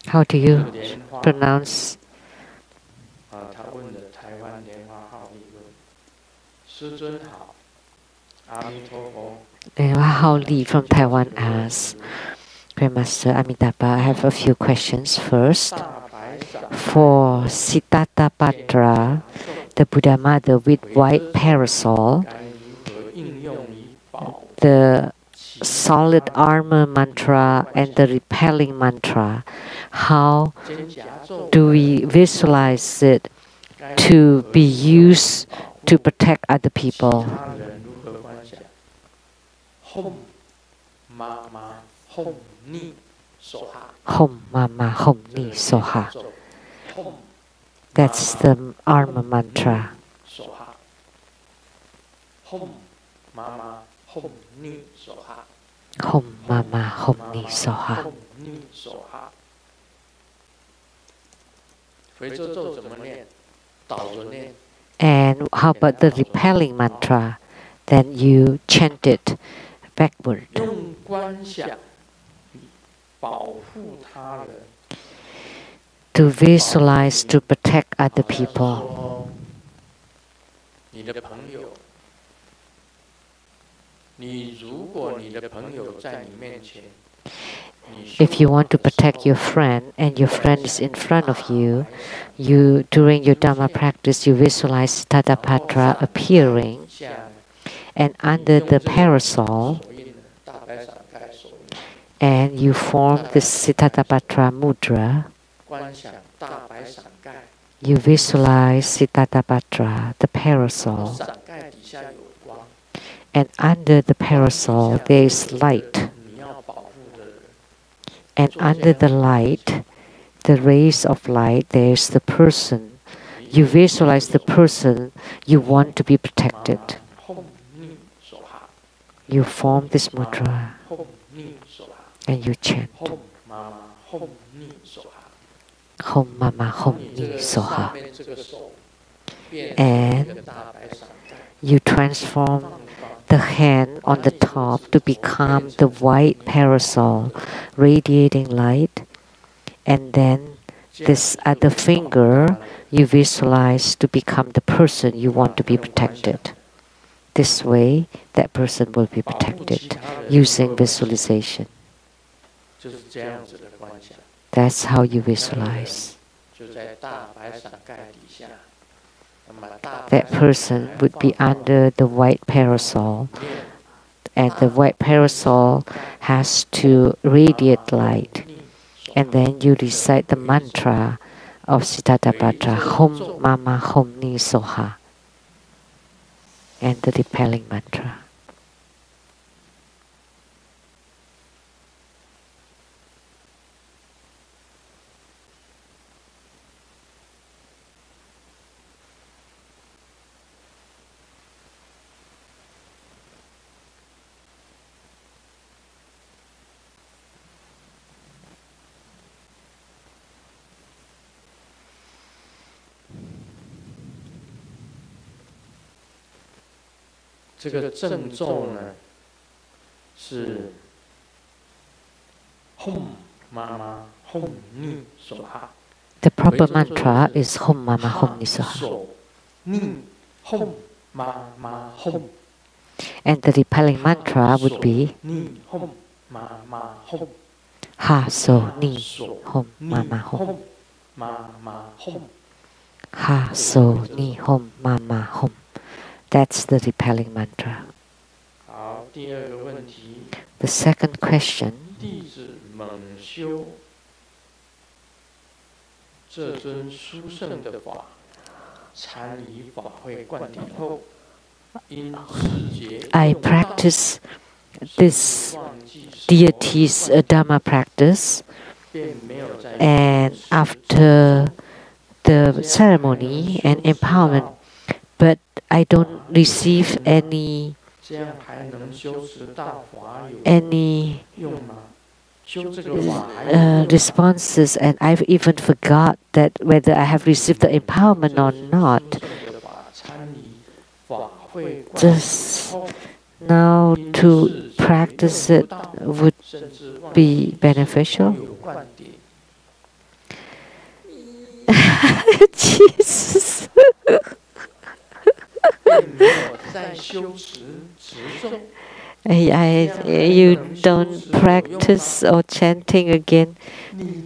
How do you pronounce? Hao Li from Taiwan asks, Grandmaster Amitabha, I have a few questions. First, for Siddhartha, the Buddha mother with white parasol, the solid armor mantra and the repelling mantra, how do we visualize it to be used to protect other people? Hom Mama Hom Ni Soha. That's the armor mantra. Hom Mama Hom Ni Soha. And how about the repelling mantra? Then you chant it backward. To visualize, to protect other people. If you want to protect your friend and your friend is in front of you, during your Dhamma practice, you visualize Siddhartha appearing, and under the parasol, and you form the Siddhartha mudra. You visualize Siddhartha, the parasol, and under the parasol there is light. And under the light, the rays of light, there is the person. You visualize the person you want to be protected. You form this mudra and you chant Hom Mama Hom Ni Soha. And you transform the hand on the top to become the white parasol, radiating light. And then this other finger you visualize to become the person you want to be protected. This way, that person will be protected using visualization. That's how you visualize. That person would be under the white parasol, and the white parasol has to radiate light. And then you recite the mantra of Siddhartha Hom Mama Hom Ni Soha, and the repelling mantra. The proper mantra is Hom Mama Hom Ni Soha. And the repelling mantra would be Ha So Ni Hom Mama Hom. Ha So Ni Hom Mama Hom. That's the repelling mantra. The second question. I practice this deity's Dhamma practice, and after the ceremony and empowerment, but I don't receive any responses, and I've even forgot that whether I have received the empowerment or not. Just now to practice it would be beneficial. Jesus. You don't practice or chanting again.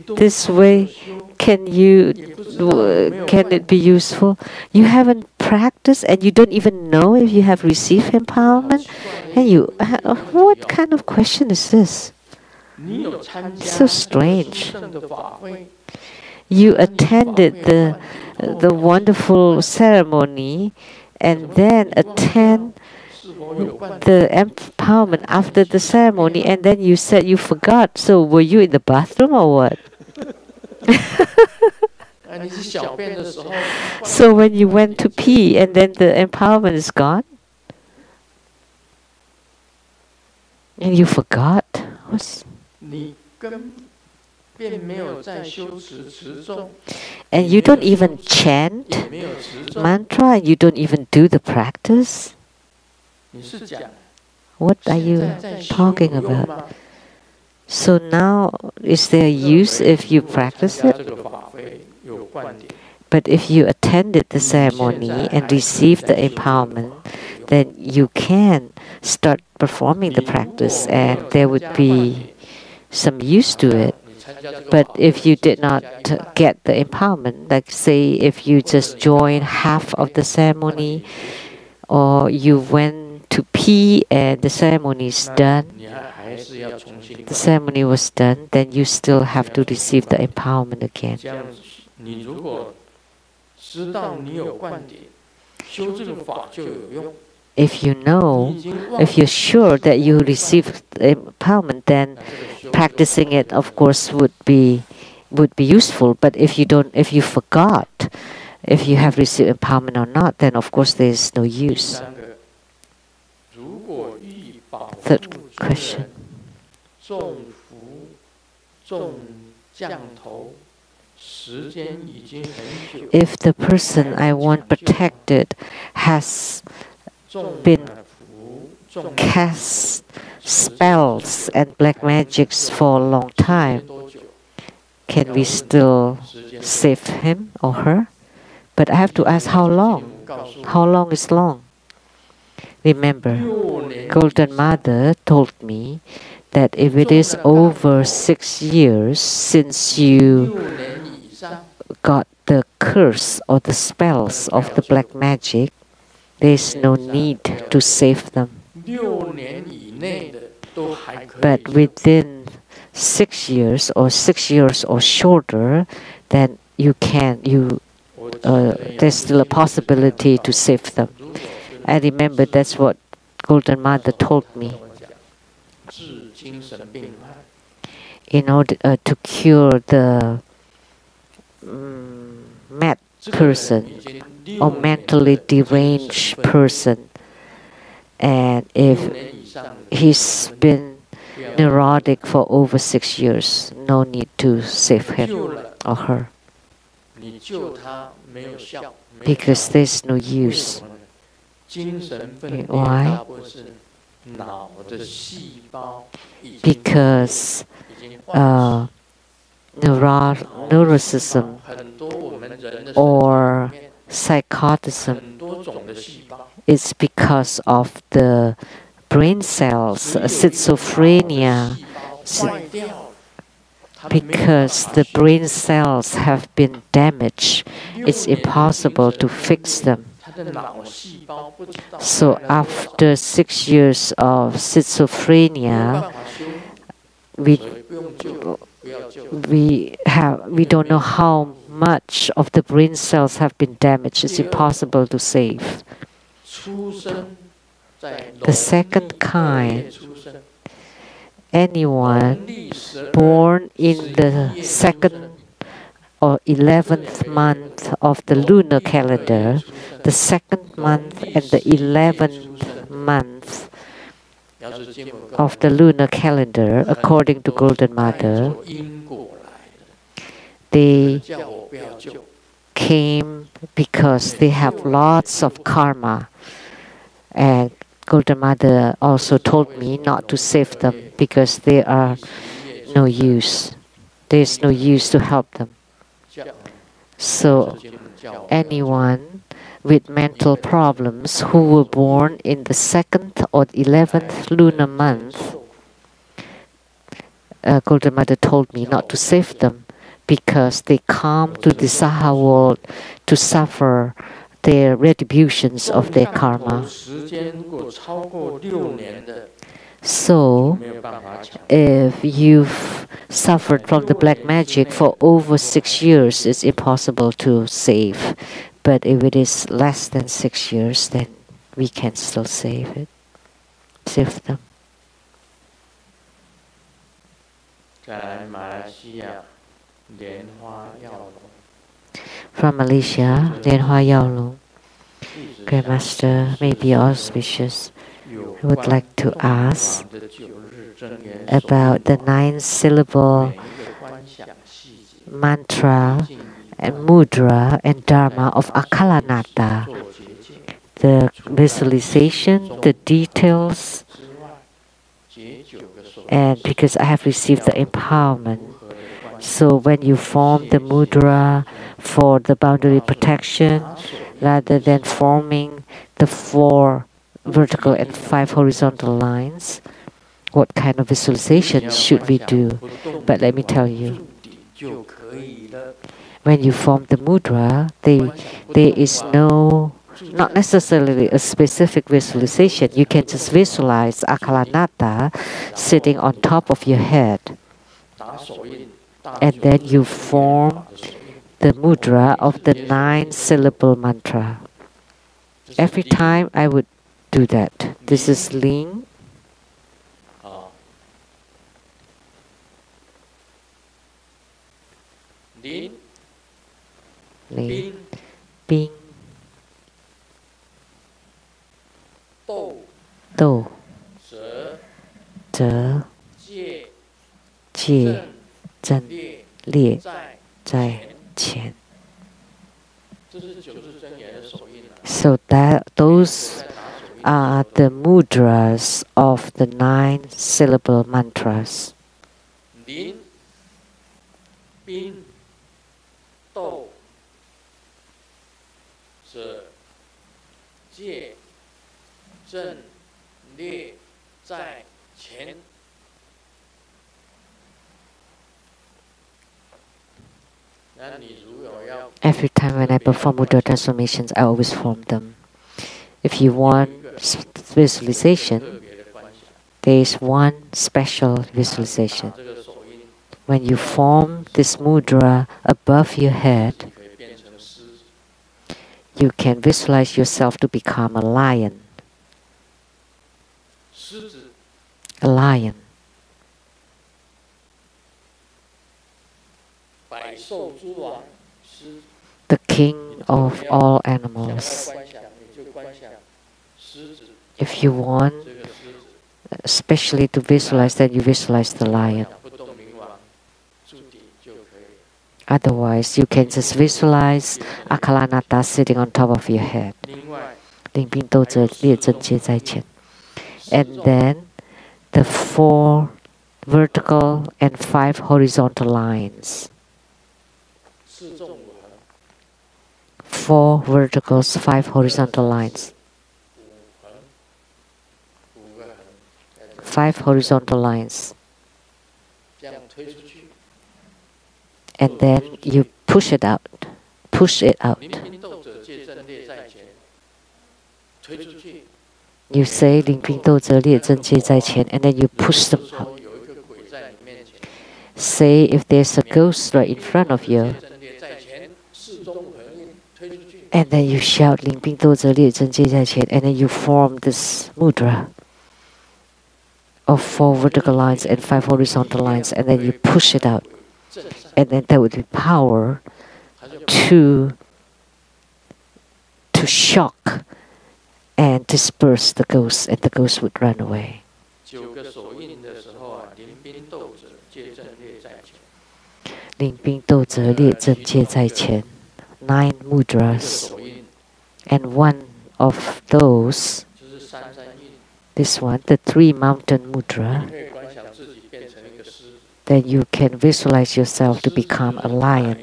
This way, can it be useful? You haven't practiced and you don't even know if you have received empowerment. And what kind of question is this? So strange. You attended the wonderful ceremony and then attend the empowerment after the ceremony, and then you said you forgot. So were you in the bathroom or what? So when you went to pee and then the empowerment is gone? And you forgot? And you don't even chant mantra, and you don't even do the practice? What are you talking about? So now, is there use if you practice it? But if you attended the ceremony and received the empowerment, then you can start performing the practice and there would be some use to it. But if you did not get the empowerment, like say if you just joined half of the ceremony, or you went to pee and the ceremony is done, then you still have to receive the empowerment again. If you know, if you're sure that you received empowerment, then practicing it, of course, would be useful. But if you forgot, if you have received empowerment or not, then of course there is no use. Third question. If the person I want protected has been cast spells and black magics for a long time, can we still save him or her? But I have to ask how long? How long is long? Remember, Golden Mother told me that if it is over 6 years since you got the curse or the spells of the black magic, there is no need to save them. But within 6 years or shorter, then there's still a possibility to save them. I remember that's what Golden Mother told me. In order to cure the mad person or mentally deranged person, and if he's been neurotic for over 6 years, no need to save him or her, because there's no use. Why? Because neuroticism or psychotism is because of the brain cells, schizophrenia, because the brain cells have been damaged. It's impossible to fix them. So after 6 years of schizophrenia, we don't know how much of the brain cells have been damaged. It's impossible to save. The second kind, anyone born in the 2nd or 11th month of the lunar calendar, the 2nd month and the 11th month of the lunar calendar, according to Golden Mother, they came because they have lots of karma. And Golden Mother also told me not to save them because they are no use. There is no use to help them. So anyone with mental problems who were born in the 2nd or 11th lunar month, Golden Mother told me not to save them because they come to the Saha world to suffer their retributions of their karma. So, if you've suffered from the black magic for over 6 years, it's impossible to save. But if it is less than 6 years, then we can still save them. From Malaysia, Lianhua Yaolong. Grandmaster, may be auspicious. I would like to ask about the 9-syllable mantra and mudra and dharma of Acala, the visualization, the details, and because I have received the empowerment. So when you form the mudra for the boundary protection, rather than forming the 4 vertical and 5 horizontal lines, what kind of visualization should we do? But let me tell you, when you form the mudra, there is not necessarily a specific visualization. You can just visualize Acala sitting on top of your head. And then you form the mudra of the 9-syllable mantra. Every time I would do that. This is Ling. Ling. Bing. Do. Zhe. Jie. Zhen. Lie. Zai. Qian. So those are the mudras of the 9-syllable mantras. Lin, Bin, Do, Zhe, Jie, Zhen, Lie, Zai, Qian. Every time when I perform mudra transformations, I always form them. If you want visualization, there is one special visualization. When you form this mudra above your head, you can visualize yourself to become a lion. A lion. The king of all animals. If you want, especially to visualize, then you visualize the lion. Otherwise, you can just visualize Acala sitting on top of your head. And then the 4 vertical and 5 horizontal lines. 4 verticals, 5 horizontal lines. 5 horizontal lines. And then you push it out. Push it out. You say, 灵兵斗者列阵皆在前, and then you push them out. Say if there's a ghost right in front of you, and then you shout, 灵兵斗者列阵皆在前, and then you form this mudra of 4 vertical lines and 5 horizontal lines, and then you push it out. And then there would be power to shock and disperse the ghost, and the ghost would run away. 领兵斗者列阵皆在前. 9 mudras, and one of those, this one, the 3 mountain mudra, then you can visualize yourself to become a lion,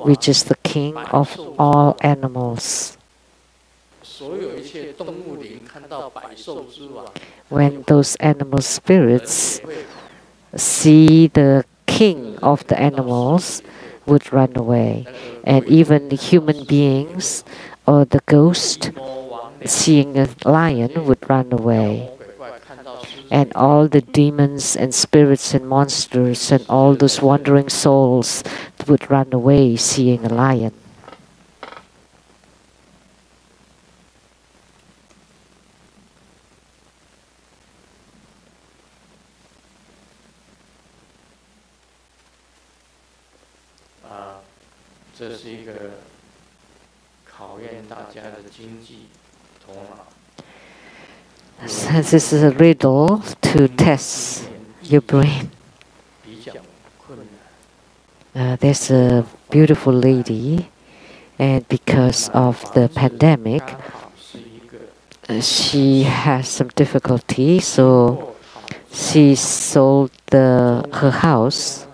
which is the king of all animals. when those animal spirits see the king of the animals, would run away. And even the human beings or the ghost seeing a lion would run away. And all the demons and spirits and monsters and all those wandering souls would run away seeing a lion. This is a riddle to test your brain. There's a beautiful lady, and because of the pandemic, she has some difficulty, so she sold her house,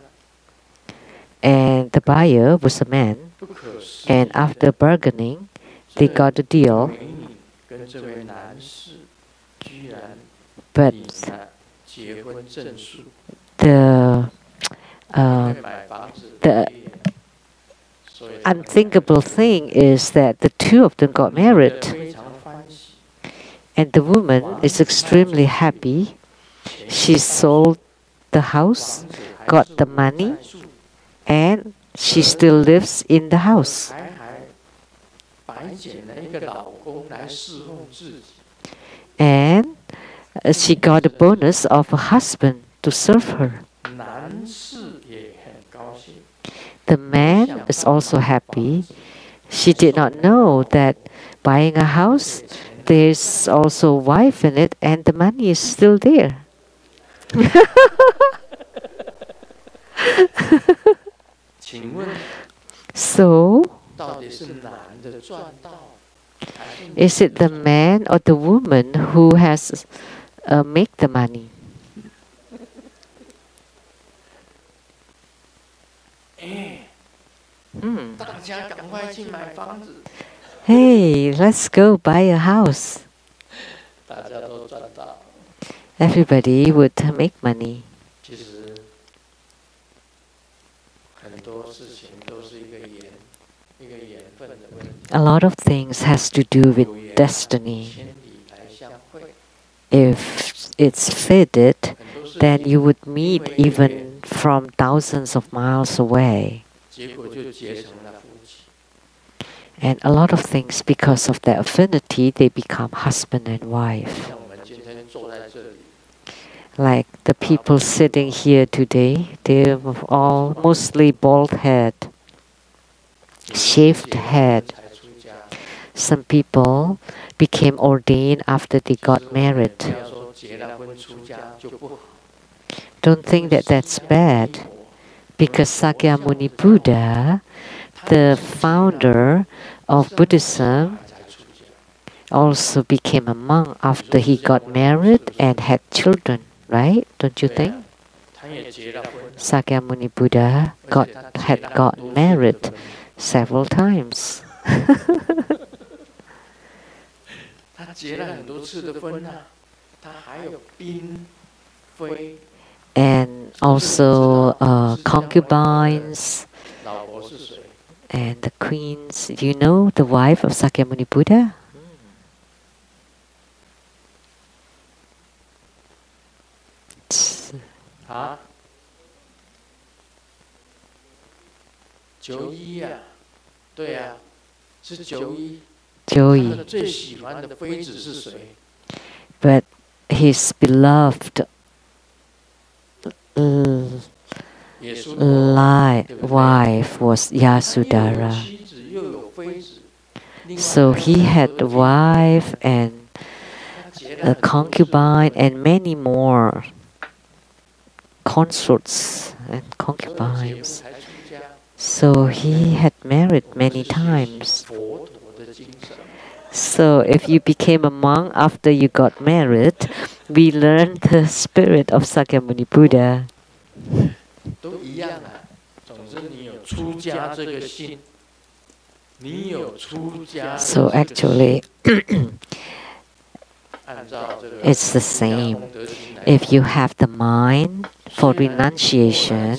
and the buyer was a man, and after bargaining, they got a deal. But the unthinkable thing is that the two of them got married. And the woman is extremely happy. She sold the house, got the money, and she still lives in the house. And she got a bonus of a husband to serve her. The man is also happy. She did not know that buying a house, there's also a wife in it, and the money is still there. So, is it the man or the woman who has make the money? Hey, let's go buy a house. Everybody would make money. A lot of things has to do with destiny. If it's fated, then you would meet even from thousands of miles away. And a lot of things, because of their affinity, they become husband and wife. Like the people sitting here today, they're all mostly bald head, shaved head. Some people became ordained after they got married. Don't think that that's bad, because Sakyamuni Buddha, the founder of Buddhism, also became a monk after he got married and had children, right? Don't you think? Sakyamuni Buddha had got married several times. And also concubines and the queens. Do you know the wife of Sakyamuni Buddha? Joey. But his beloved wife was Yasudhara. So he had a wife and a concubine and many more consorts and concubines. So he had married many times. So if you became a monk after you got married, we learned the spirit of Sakyamuni Buddha. So actually, It's the same. If you have the mind for renunciation,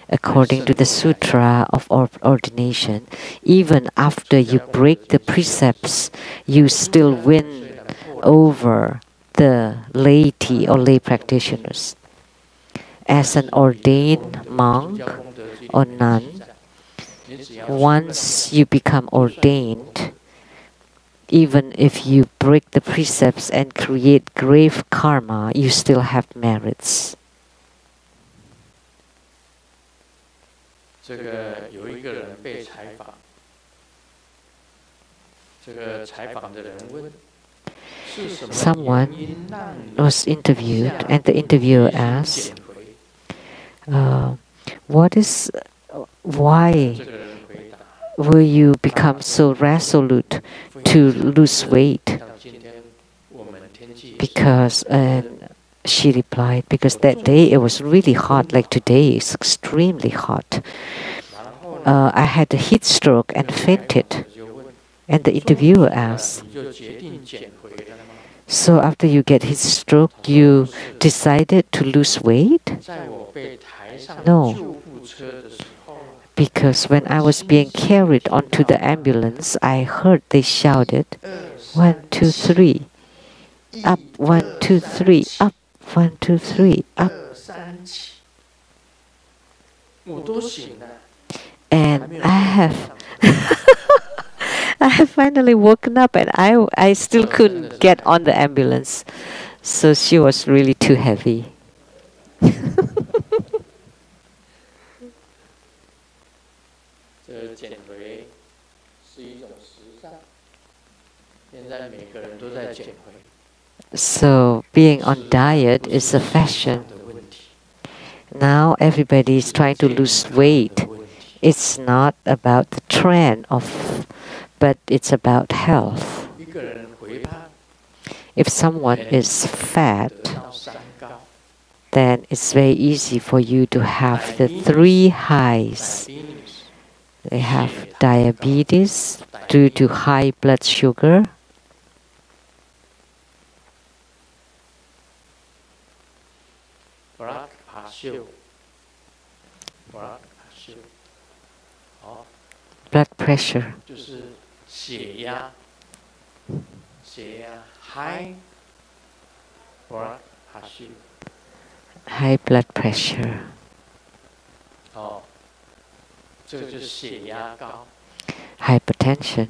according to the Sutra of Ordination, even after you break the precepts, you still win over the laity or lay practitioners. As an ordained monk or nun, once you become ordained, even if you break the precepts and create grave karma, you still have merits. Someone was interviewed, and the interviewer asked, why will you become so resolute to lose weight? Because she replied, because that day it was really hot, like today it's extremely hot. I had a heat stroke and fainted. And the interviewer asked, so after you get heat stroke, you decided to lose weight? No. Because when I was being carried onto the ambulance, I heard they shouted, 1, 2, 3, up, 1, 2, 3, up, 1, 2, 3, up. And I have I have finally woken up, and I still couldn't get on the ambulance. So she was really too heavy. So being on diet is a fashion. Now everybody is trying to lose weight. It's not about the trend but it's about health. If someone is fat, then it's very easy for you to have the 3 highs. They have diabetes due to high blood sugar, blood pressure, high blood pressure, hypertension,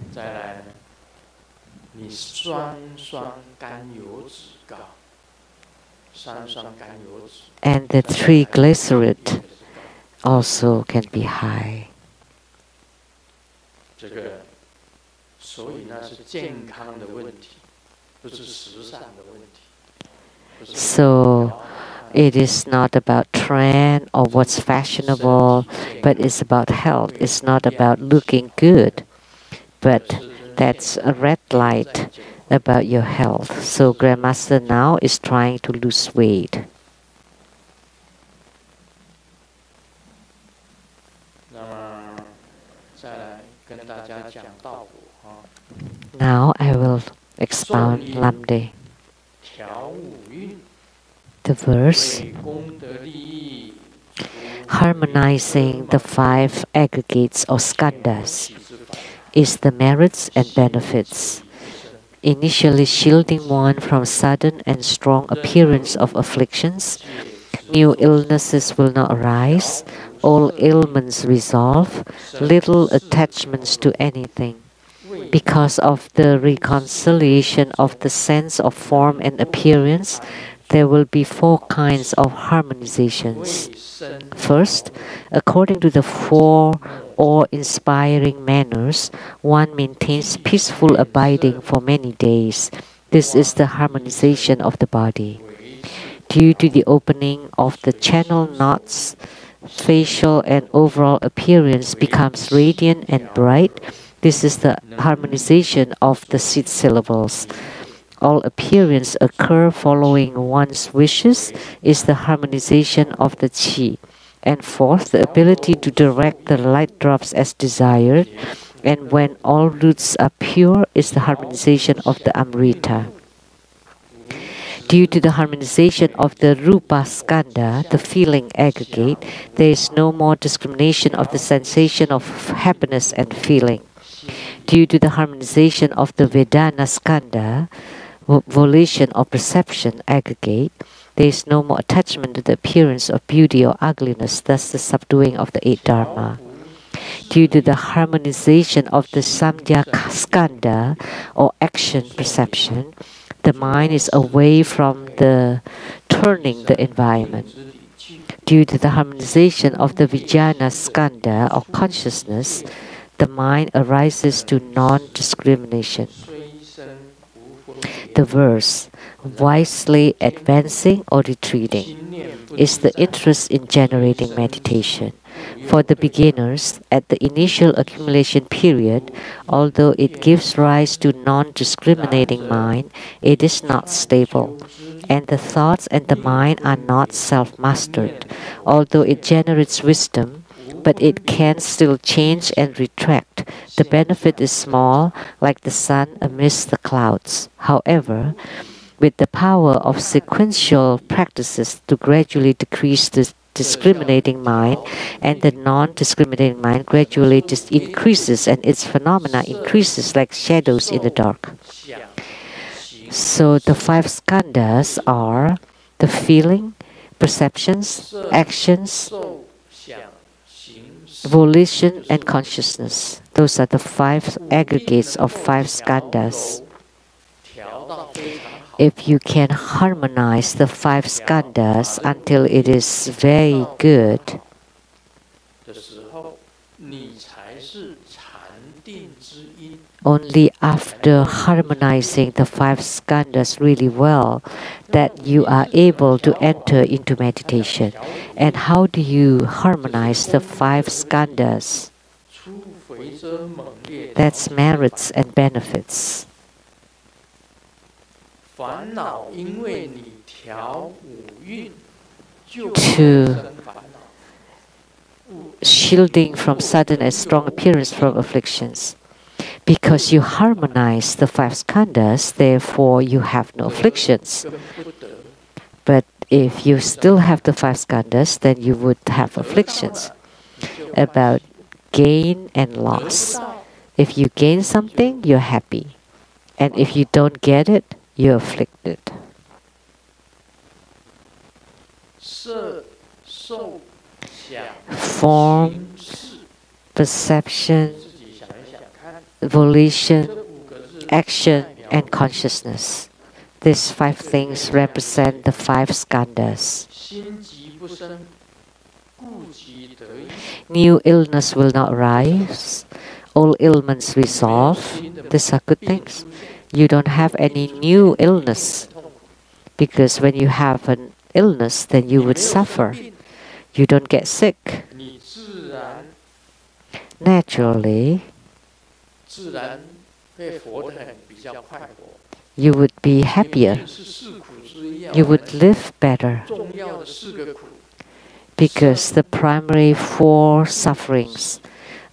and the triglyceride also can be high. So it is not about trend or what's fashionable, but it's about health. It's not about looking good, but that's a red light about your health. So Grandmaster now is trying to lose weight. Now I will expound Lamdre. The verse, harmonizing the 5 aggregates or skandhas is the merits and benefits. Initially shielding one from sudden and strong appearance of afflictions, new illnesses will not arise, all ailments resolve, little attachments to anything. Because of the reconciliation of the sense of form and appearance, there will be 4 kinds of harmonizations. First, according to the 4 awe-inspiring manners, one maintains peaceful abiding for many days. This is the harmonization of the body. Due to the opening of the channel knots, facial and overall appearance becomes radiant and bright. This is the harmonization of the 6 syllables. All appearance occur following one's wishes is the harmonization of the qi. And fourth, the ability to direct the light drops as desired And when all roots are pure, is the harmonization of the Amrita. Due to the harmonization of the Rupa Skanda, the feeling aggregate, there is no more discrimination of the sensation of happiness and feeling. Due to the harmonization of the Vedana Skanda, volition or perception aggregate, there is no more attachment to the appearance of beauty or ugliness, thus the subduing of the eight dharma. Due to the harmonization of the Samkhya Skanda or action perception, the mind is away from the turning the environment. Due to the harmonization of the Vijnana Skanda or consciousness, the mind arises to non-discrimination. The verse, wisely advancing or retreating, is the interest in generating meditation. For the beginners, at the initial accumulation period, although it gives rise to non-discriminating mind, it is not stable, and the thoughts and the mind are not self-mastered. Although it generates wisdom, but it can still change and retract. The benefit is small, like the sun amidst the clouds. However, with the power of sequential practices to gradually decrease the discriminating mind, and the non-discriminating mind gradually just increases, and its phenomena increases like shadows in the dark. So the five skandhas are the feeling, perceptions, actions, volition, and consciousness. Those are the five aggregates of five skandhas. If you can harmonize the five skandhas until it is very good, only after harmonizing the five skandhas really well that you are able to enter into meditation. And how do you harmonize the five skandhas? That's merits and benefits. To shielding from sudden and strong appearance from afflictions. Because you harmonize the five skandhas, therefore you have no afflictions. But if you still have the five skandhas, then you would have afflictions about gain and loss. If you gain something, you're happy. And if you don't get it, you're afflicted. Form, perception, volition, action, and consciousness. These five things represent the five skandhas. New illness will not arise. Old ailments resolve. These are good things. You don't have any new illness. Because when you have an illness, then you would suffer. You don't get sick. Naturally, you would be happier. You would live better. Because the primary four sufferings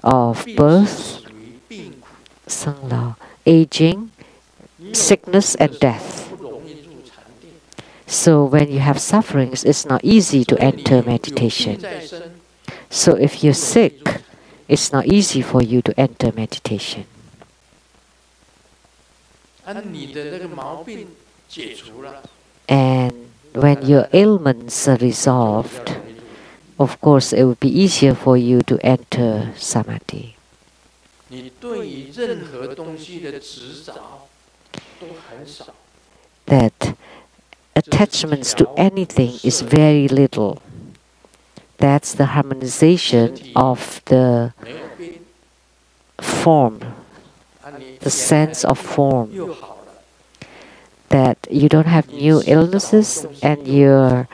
of birth, aging, sickness, and death. So when you have sufferings, it's not easy to enter meditation. So if you're sick, it's not easy for you to enter meditation. And when your ailments are resolved, of course it will be easier for you to enter samadhi. That attachments to anything is very little. That's the harmonization of the form, the sense of form. That you don't have new illnesses, and the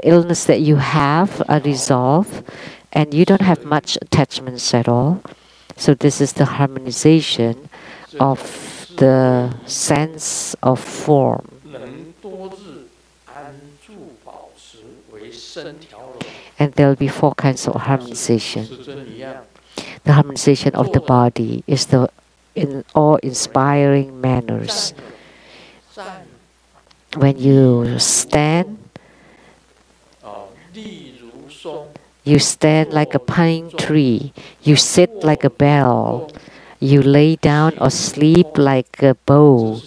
illness that you have are resolved, and you don't have much attachments at all. So this is the harmonization of the sense of form. And there will be four kinds of harmonization. The harmonization of the body is the awe-inspiring manners. When you stand, you stand like a pine tree. You sit like a bell. You lay down or sleep like a bow.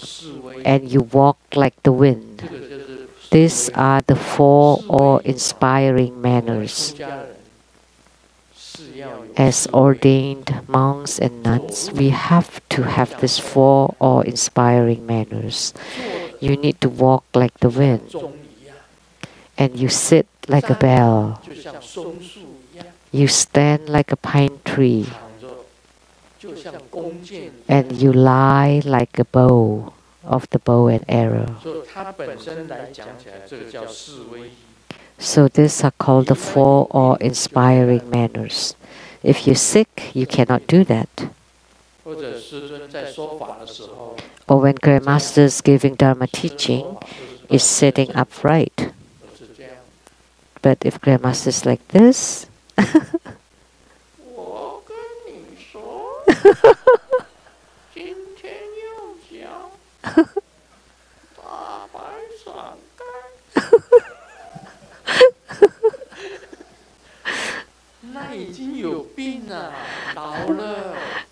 And you walk like the wind. These are the four awe-inspiring manners. As ordained monks and nuns, we have to have these four awe-inspiring manners. You need to walk like the wind. And you sit like a bell. You stand like a pine tree. And you lie like a bow of the bow and arrow. So these are called the four awe-inspiring manners. If you're sick, you cannot do that. Or when Grand Master is giving Dharma teaching, is sitting upright. But if Grand Master is like this,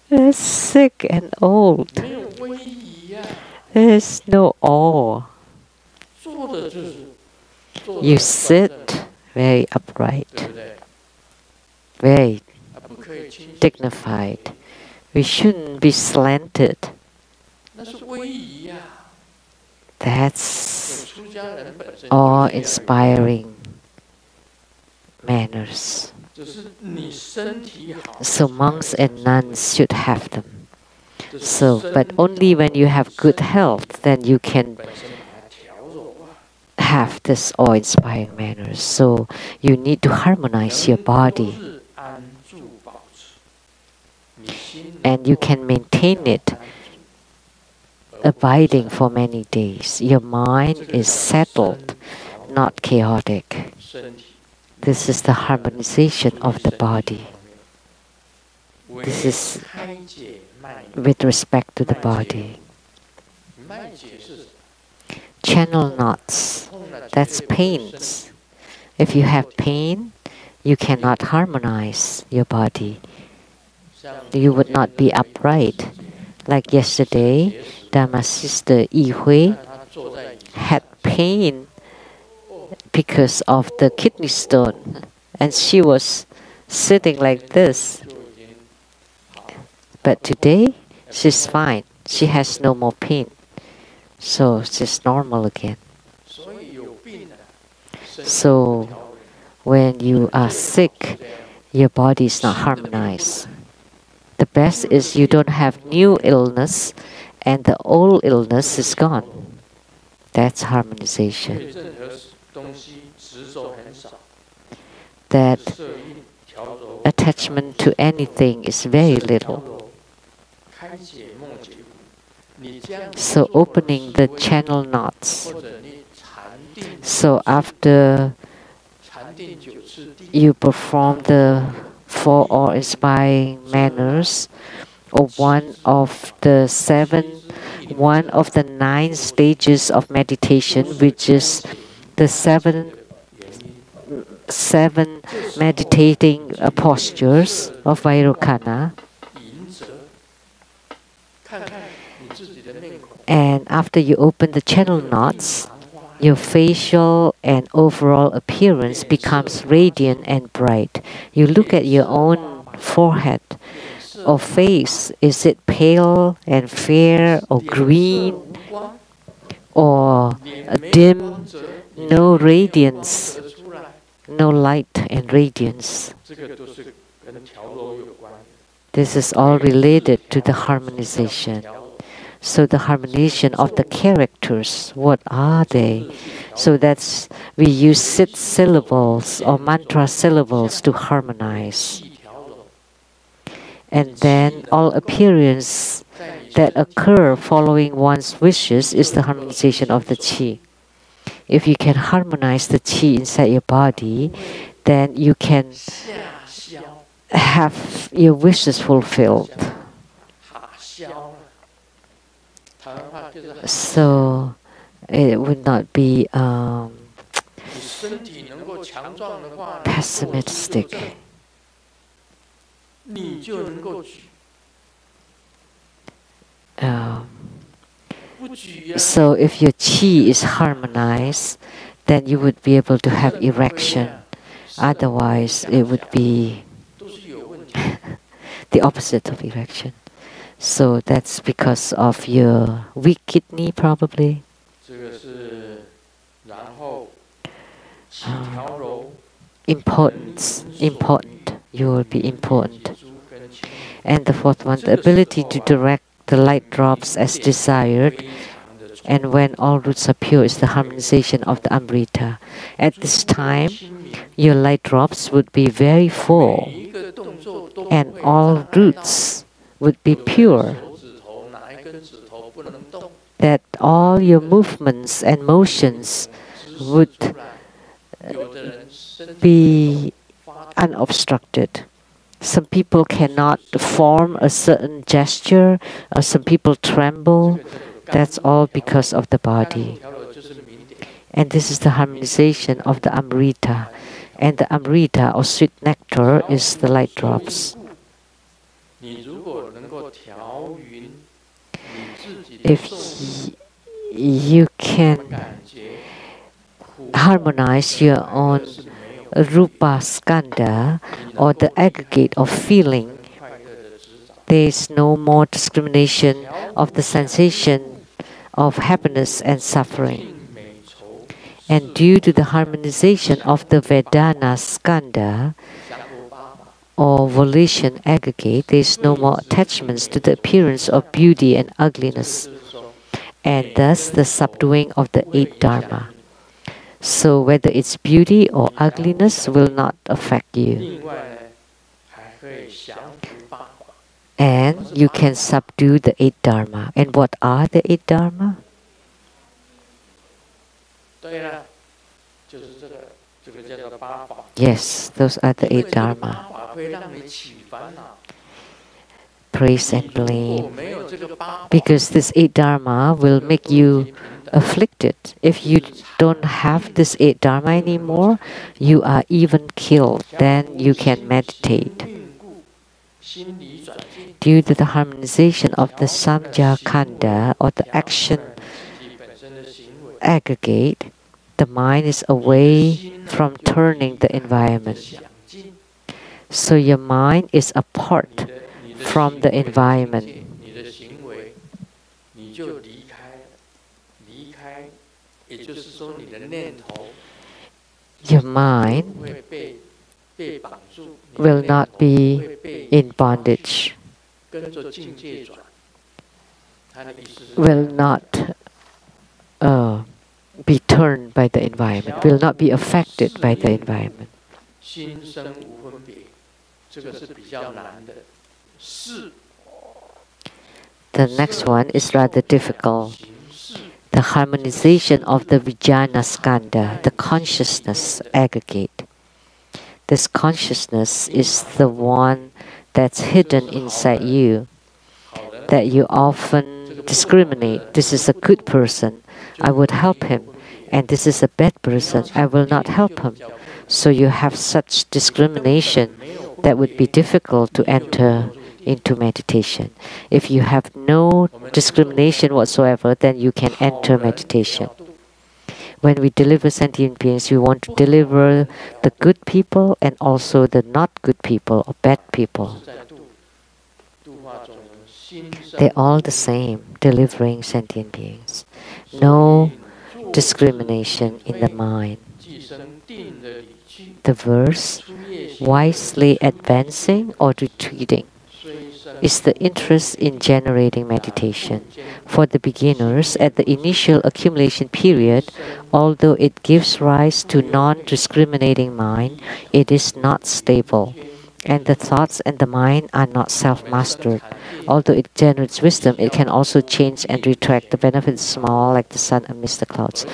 it's sick and old. There's no awe. You sit very upright, very dignified. We shouldn't be slanted. That's awe-inspiring manners. So monks and nuns should have them. But only when you have good health, then you can have this awe-inspiring manners. So you need to harmonize your body. And you can maintain it, abiding for many days. Your mind is settled, not chaotic. This is the harmonization of the body. This is with respect to the body. Channel knots, that's pains. If you have pain, you cannot harmonize your body. You would not be upright. Like yesterday, Dharma sister Yi Hui had pain because of the kidney stone, and she was sitting like this. But today, she's fine. She has no more pain. So she's normal again. So when you are sick, your body is not harmonized. The best is you don't have new illness and the old illness is gone. That's harmonization. That attachment to anything is very little. So opening the channel knots. So after you perform the four awe-inspiring manners, or one of the 9 stages of meditation, which is the seven meditating postures of Vairocana. And after you open the channel knots, your facial and overall appearance becomes radiant and bright. You look at your own forehead or face. Is it pale and fair or green or dim? No radiance, no light and radiance. This is all related to the harmonization. So the harmonization of the characters, what are they? So that's, we use 6 syllables or mantra syllables to harmonize. And then all appearance that occur following one's wishes is the harmonization of the qi. If you can harmonize the qi inside your body, then you can have your wishes fulfilled. So it would not be pessimistic. So if your chi is harmonized, then you would be able to have erection. Otherwise, it would be the opposite of erection. So that's because of your weak kidney, probably. Important. You will be important. And the fourth one, the ability to direct the light drops as desired. And when all roots are pure, is the harmonization of the Amrita. At this time, your light drops would be very full, and all roots would be pure. That all your movements and motions would be unobstructed. Some people cannot form a certain gesture, or some people tremble. That's all because of the body. And this is the harmonization of the Amrita. And the Amrita, or sweet nectar, is the light drops. If you can harmonize your own rupa skandha, or the aggregate of feeling, there is no more discrimination of the sensation of happiness and suffering. And due to the harmonization of the Vedana skandha, or volition aggregate, there is no more attachments to the appearance of beauty and ugliness, and thus the subduing of the 8 dharma. So whether it's beauty or ugliness will not affect you. And you can subdue the 8 dharma. And what are the 8 dharma? Yes, those are the 8 dharma. Praise and blame. Because this 8 dharma will make you afflicted. If you don't have this 8 dharma anymore, you are even killed. Then you can meditate. Due to the harmonization of the samjha khanda, or the action aggregate, the mind is away from turning the environment. So your mind is apart from the environment. Your mind will not be in bondage, will not be turned by the environment, will not be affected by the environment. The next one is rather difficult. The harmonization of the Vijnana skandha, the consciousness aggregate. This consciousness is the one that's hidden inside you, that you often discriminate. This is a good person, I would help him. And this is a bad person, I will not help him. So you have such discrimination that would be difficult to enter into meditation. If you have no discrimination whatsoever, then you can enter meditation. When we deliver sentient beings, we want to deliver the good people and also the not good people or bad people. They're all the same, delivering sentient beings. No discrimination in the mind. The verse, wisely advancing or retreating, is the interest in generating meditation. For the beginners, at the initial accumulation period, although it gives rise to non-discriminating mind, it is not stable, and the thoughts and the mind are not self-mastered. Although it generates wisdom, it can also change and retract. The benefit is small, like the sun amidst the clouds.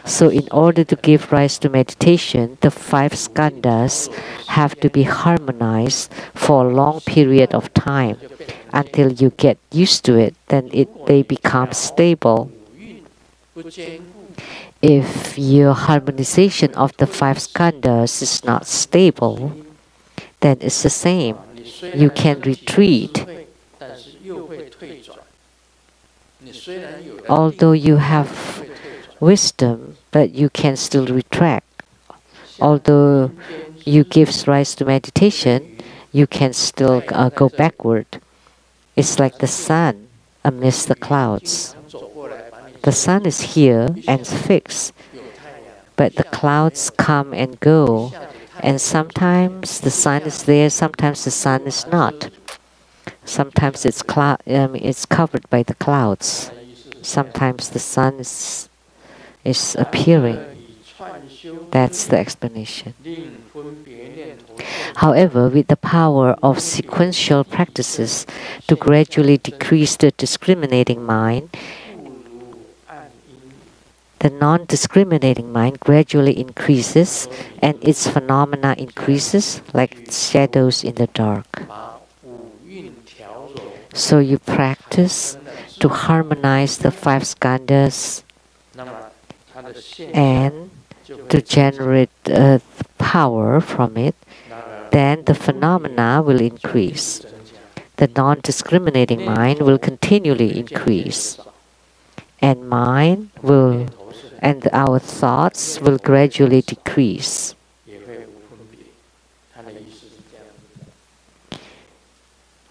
So in order to give rise to meditation, the 5 skandhas have to be harmonized for a long period of time until you get used to it, then they become stable. If your harmonization of the 5 skandhas is not stable, then it's the same. You can retreat. Although you have wisdom, but you can still retract. Although you give rise to meditation, you can still go backward. It's like the sun amidst the clouds. The sun is here and fixed, but the clouds come and go, and sometimes the sun is there, sometimes the sun is not. Sometimes it's covered by the clouds. Sometimes the sun is appearing. That's the explanation. However, with the power of sequential practices to gradually decrease the discriminating mind, the non-discriminating mind gradually increases and its phenomena increases like shadows in the dark. So you practice to harmonize the 5 skandhas and to generate power from it, then the phenomena will increase. The non-discriminating mind will continually increase, and our thoughts will gradually decrease.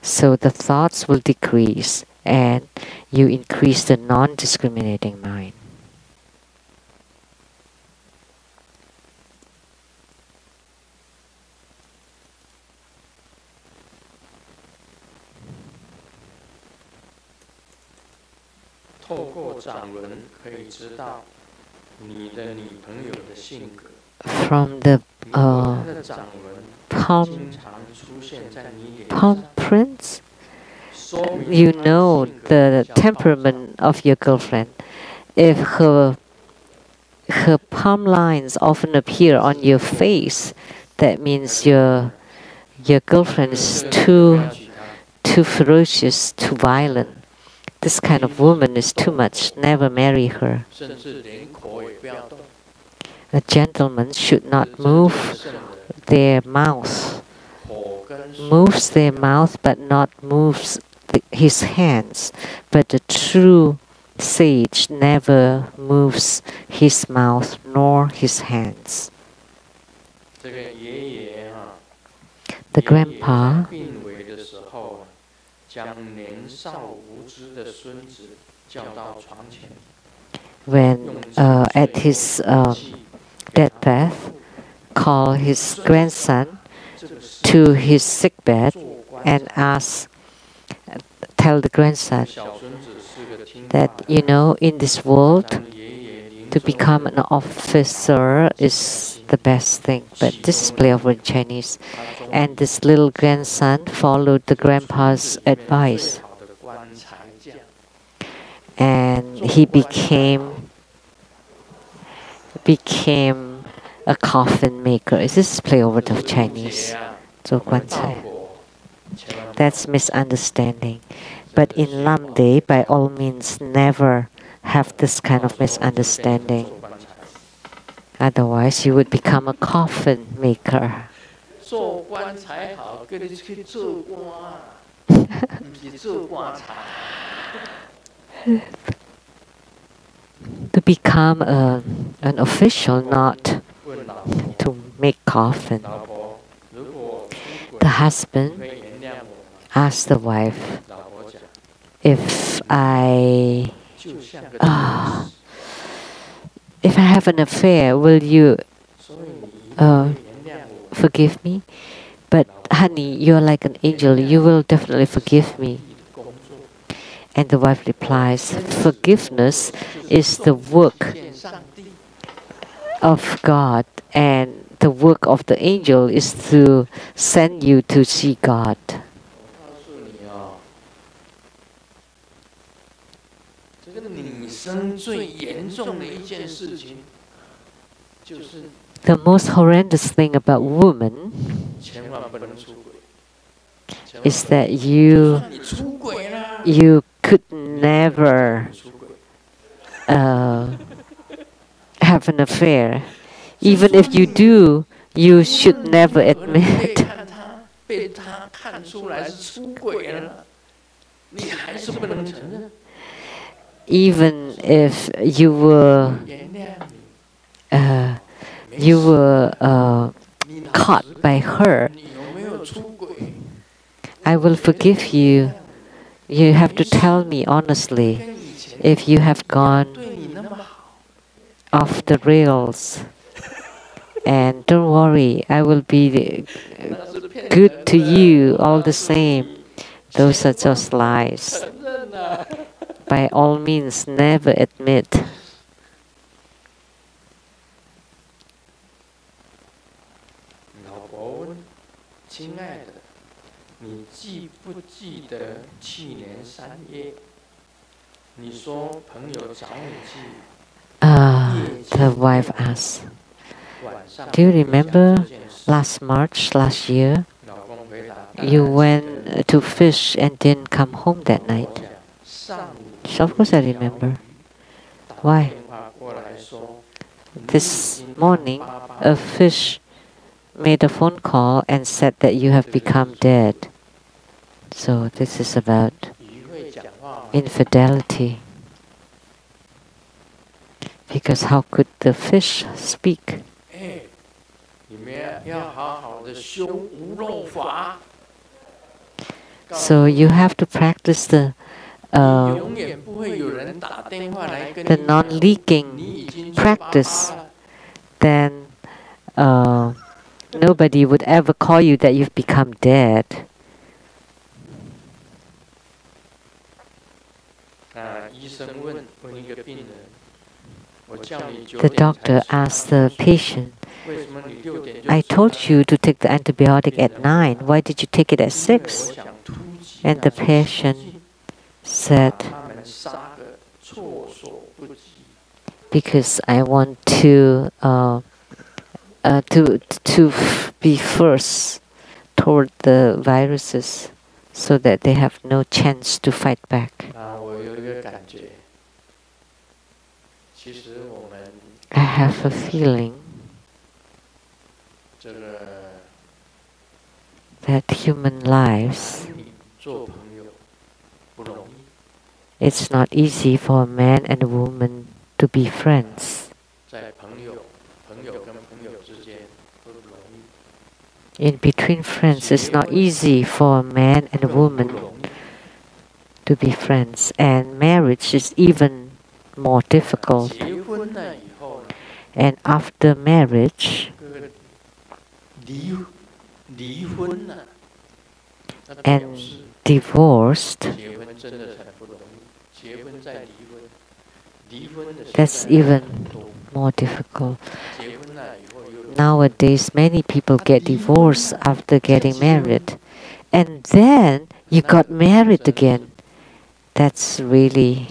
So the thoughts will decrease, and you increase the non-discriminating mind. From the palm prints, you know the temperament of your girlfriend. If her palm lines often appear on your face, that means your girlfriend is too ferocious, too violent. This kind of woman is too much. Never marry her. A gentleman should not move their mouth. Moves their mouth but not moves his hands. But the true sage never moves his mouth nor his hands. The grandpa, when at his deathbed, called his grandson to his sickbed and tell the grandson that, you know, in this world, to become an officer is the best thing. But this is play over in Chinese. And this little grandson followed the grandpa's advice. And he became a coffin maker. Is this play over of Chinese? That's misunderstanding. But in Lamdre, by all means, never have this kind of misunderstanding. Otherwise, you would become a coffin maker. To become an official, not to make coffin. The husband asked the wife, if I have an affair, will you forgive me? But honey, you're like an angel, you will definitely forgive me. And the wife replies, forgiveness is the work of God, and the work of the angel is to send you to see God. The most horrendous thing about women is that you could never have an affair. Even if you do, you should never admit. Even if you were caught by her, I will forgive you. You have to tell me honestly if you have gone off the rails. And don't worry, I will be good to you all the same. Those are just lies. By all means, never admit. The wife asks, do you remember last March, last year, you went to fish and didn't come home that night? So of course I remember. Why? This morning, a fish made a phone call and said that you have become dead. So this is about infidelity. Because how could the fish speak? So you have to practice the non-leaking practice. Then nobody would ever call you that you've become dead. The doctor asked the patient, I told you to take the antibiotic at 9. Why did you take it at 6? And the patient said, because I want to be first toward the viruses so that they have no chance to fight back. I have a feeling that human lives, it's not easy for a man and a woman to be friends. In between friends, it's not easy for a man and a woman to be friends, and marriage is even more difficult. And after marriage and divorced, that's even more difficult. Nowadays, many people get divorced after getting married. And then you got married again. That's really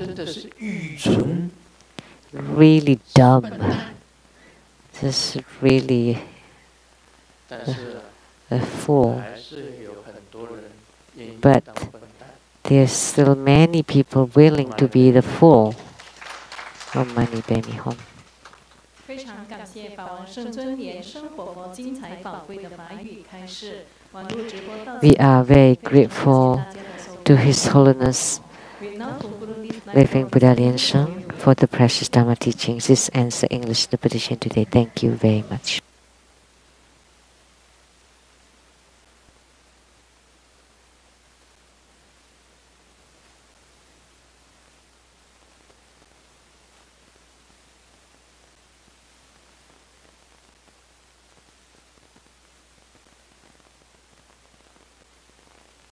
dumb. This is really a fool. But there's still many people willing to be the fool. Om Mani Padme Hum. We are very grateful to His Holiness Living Buddha Lian-Sheng for the precious Dharma teachings. This ends the English interpretation today. Thank you very much.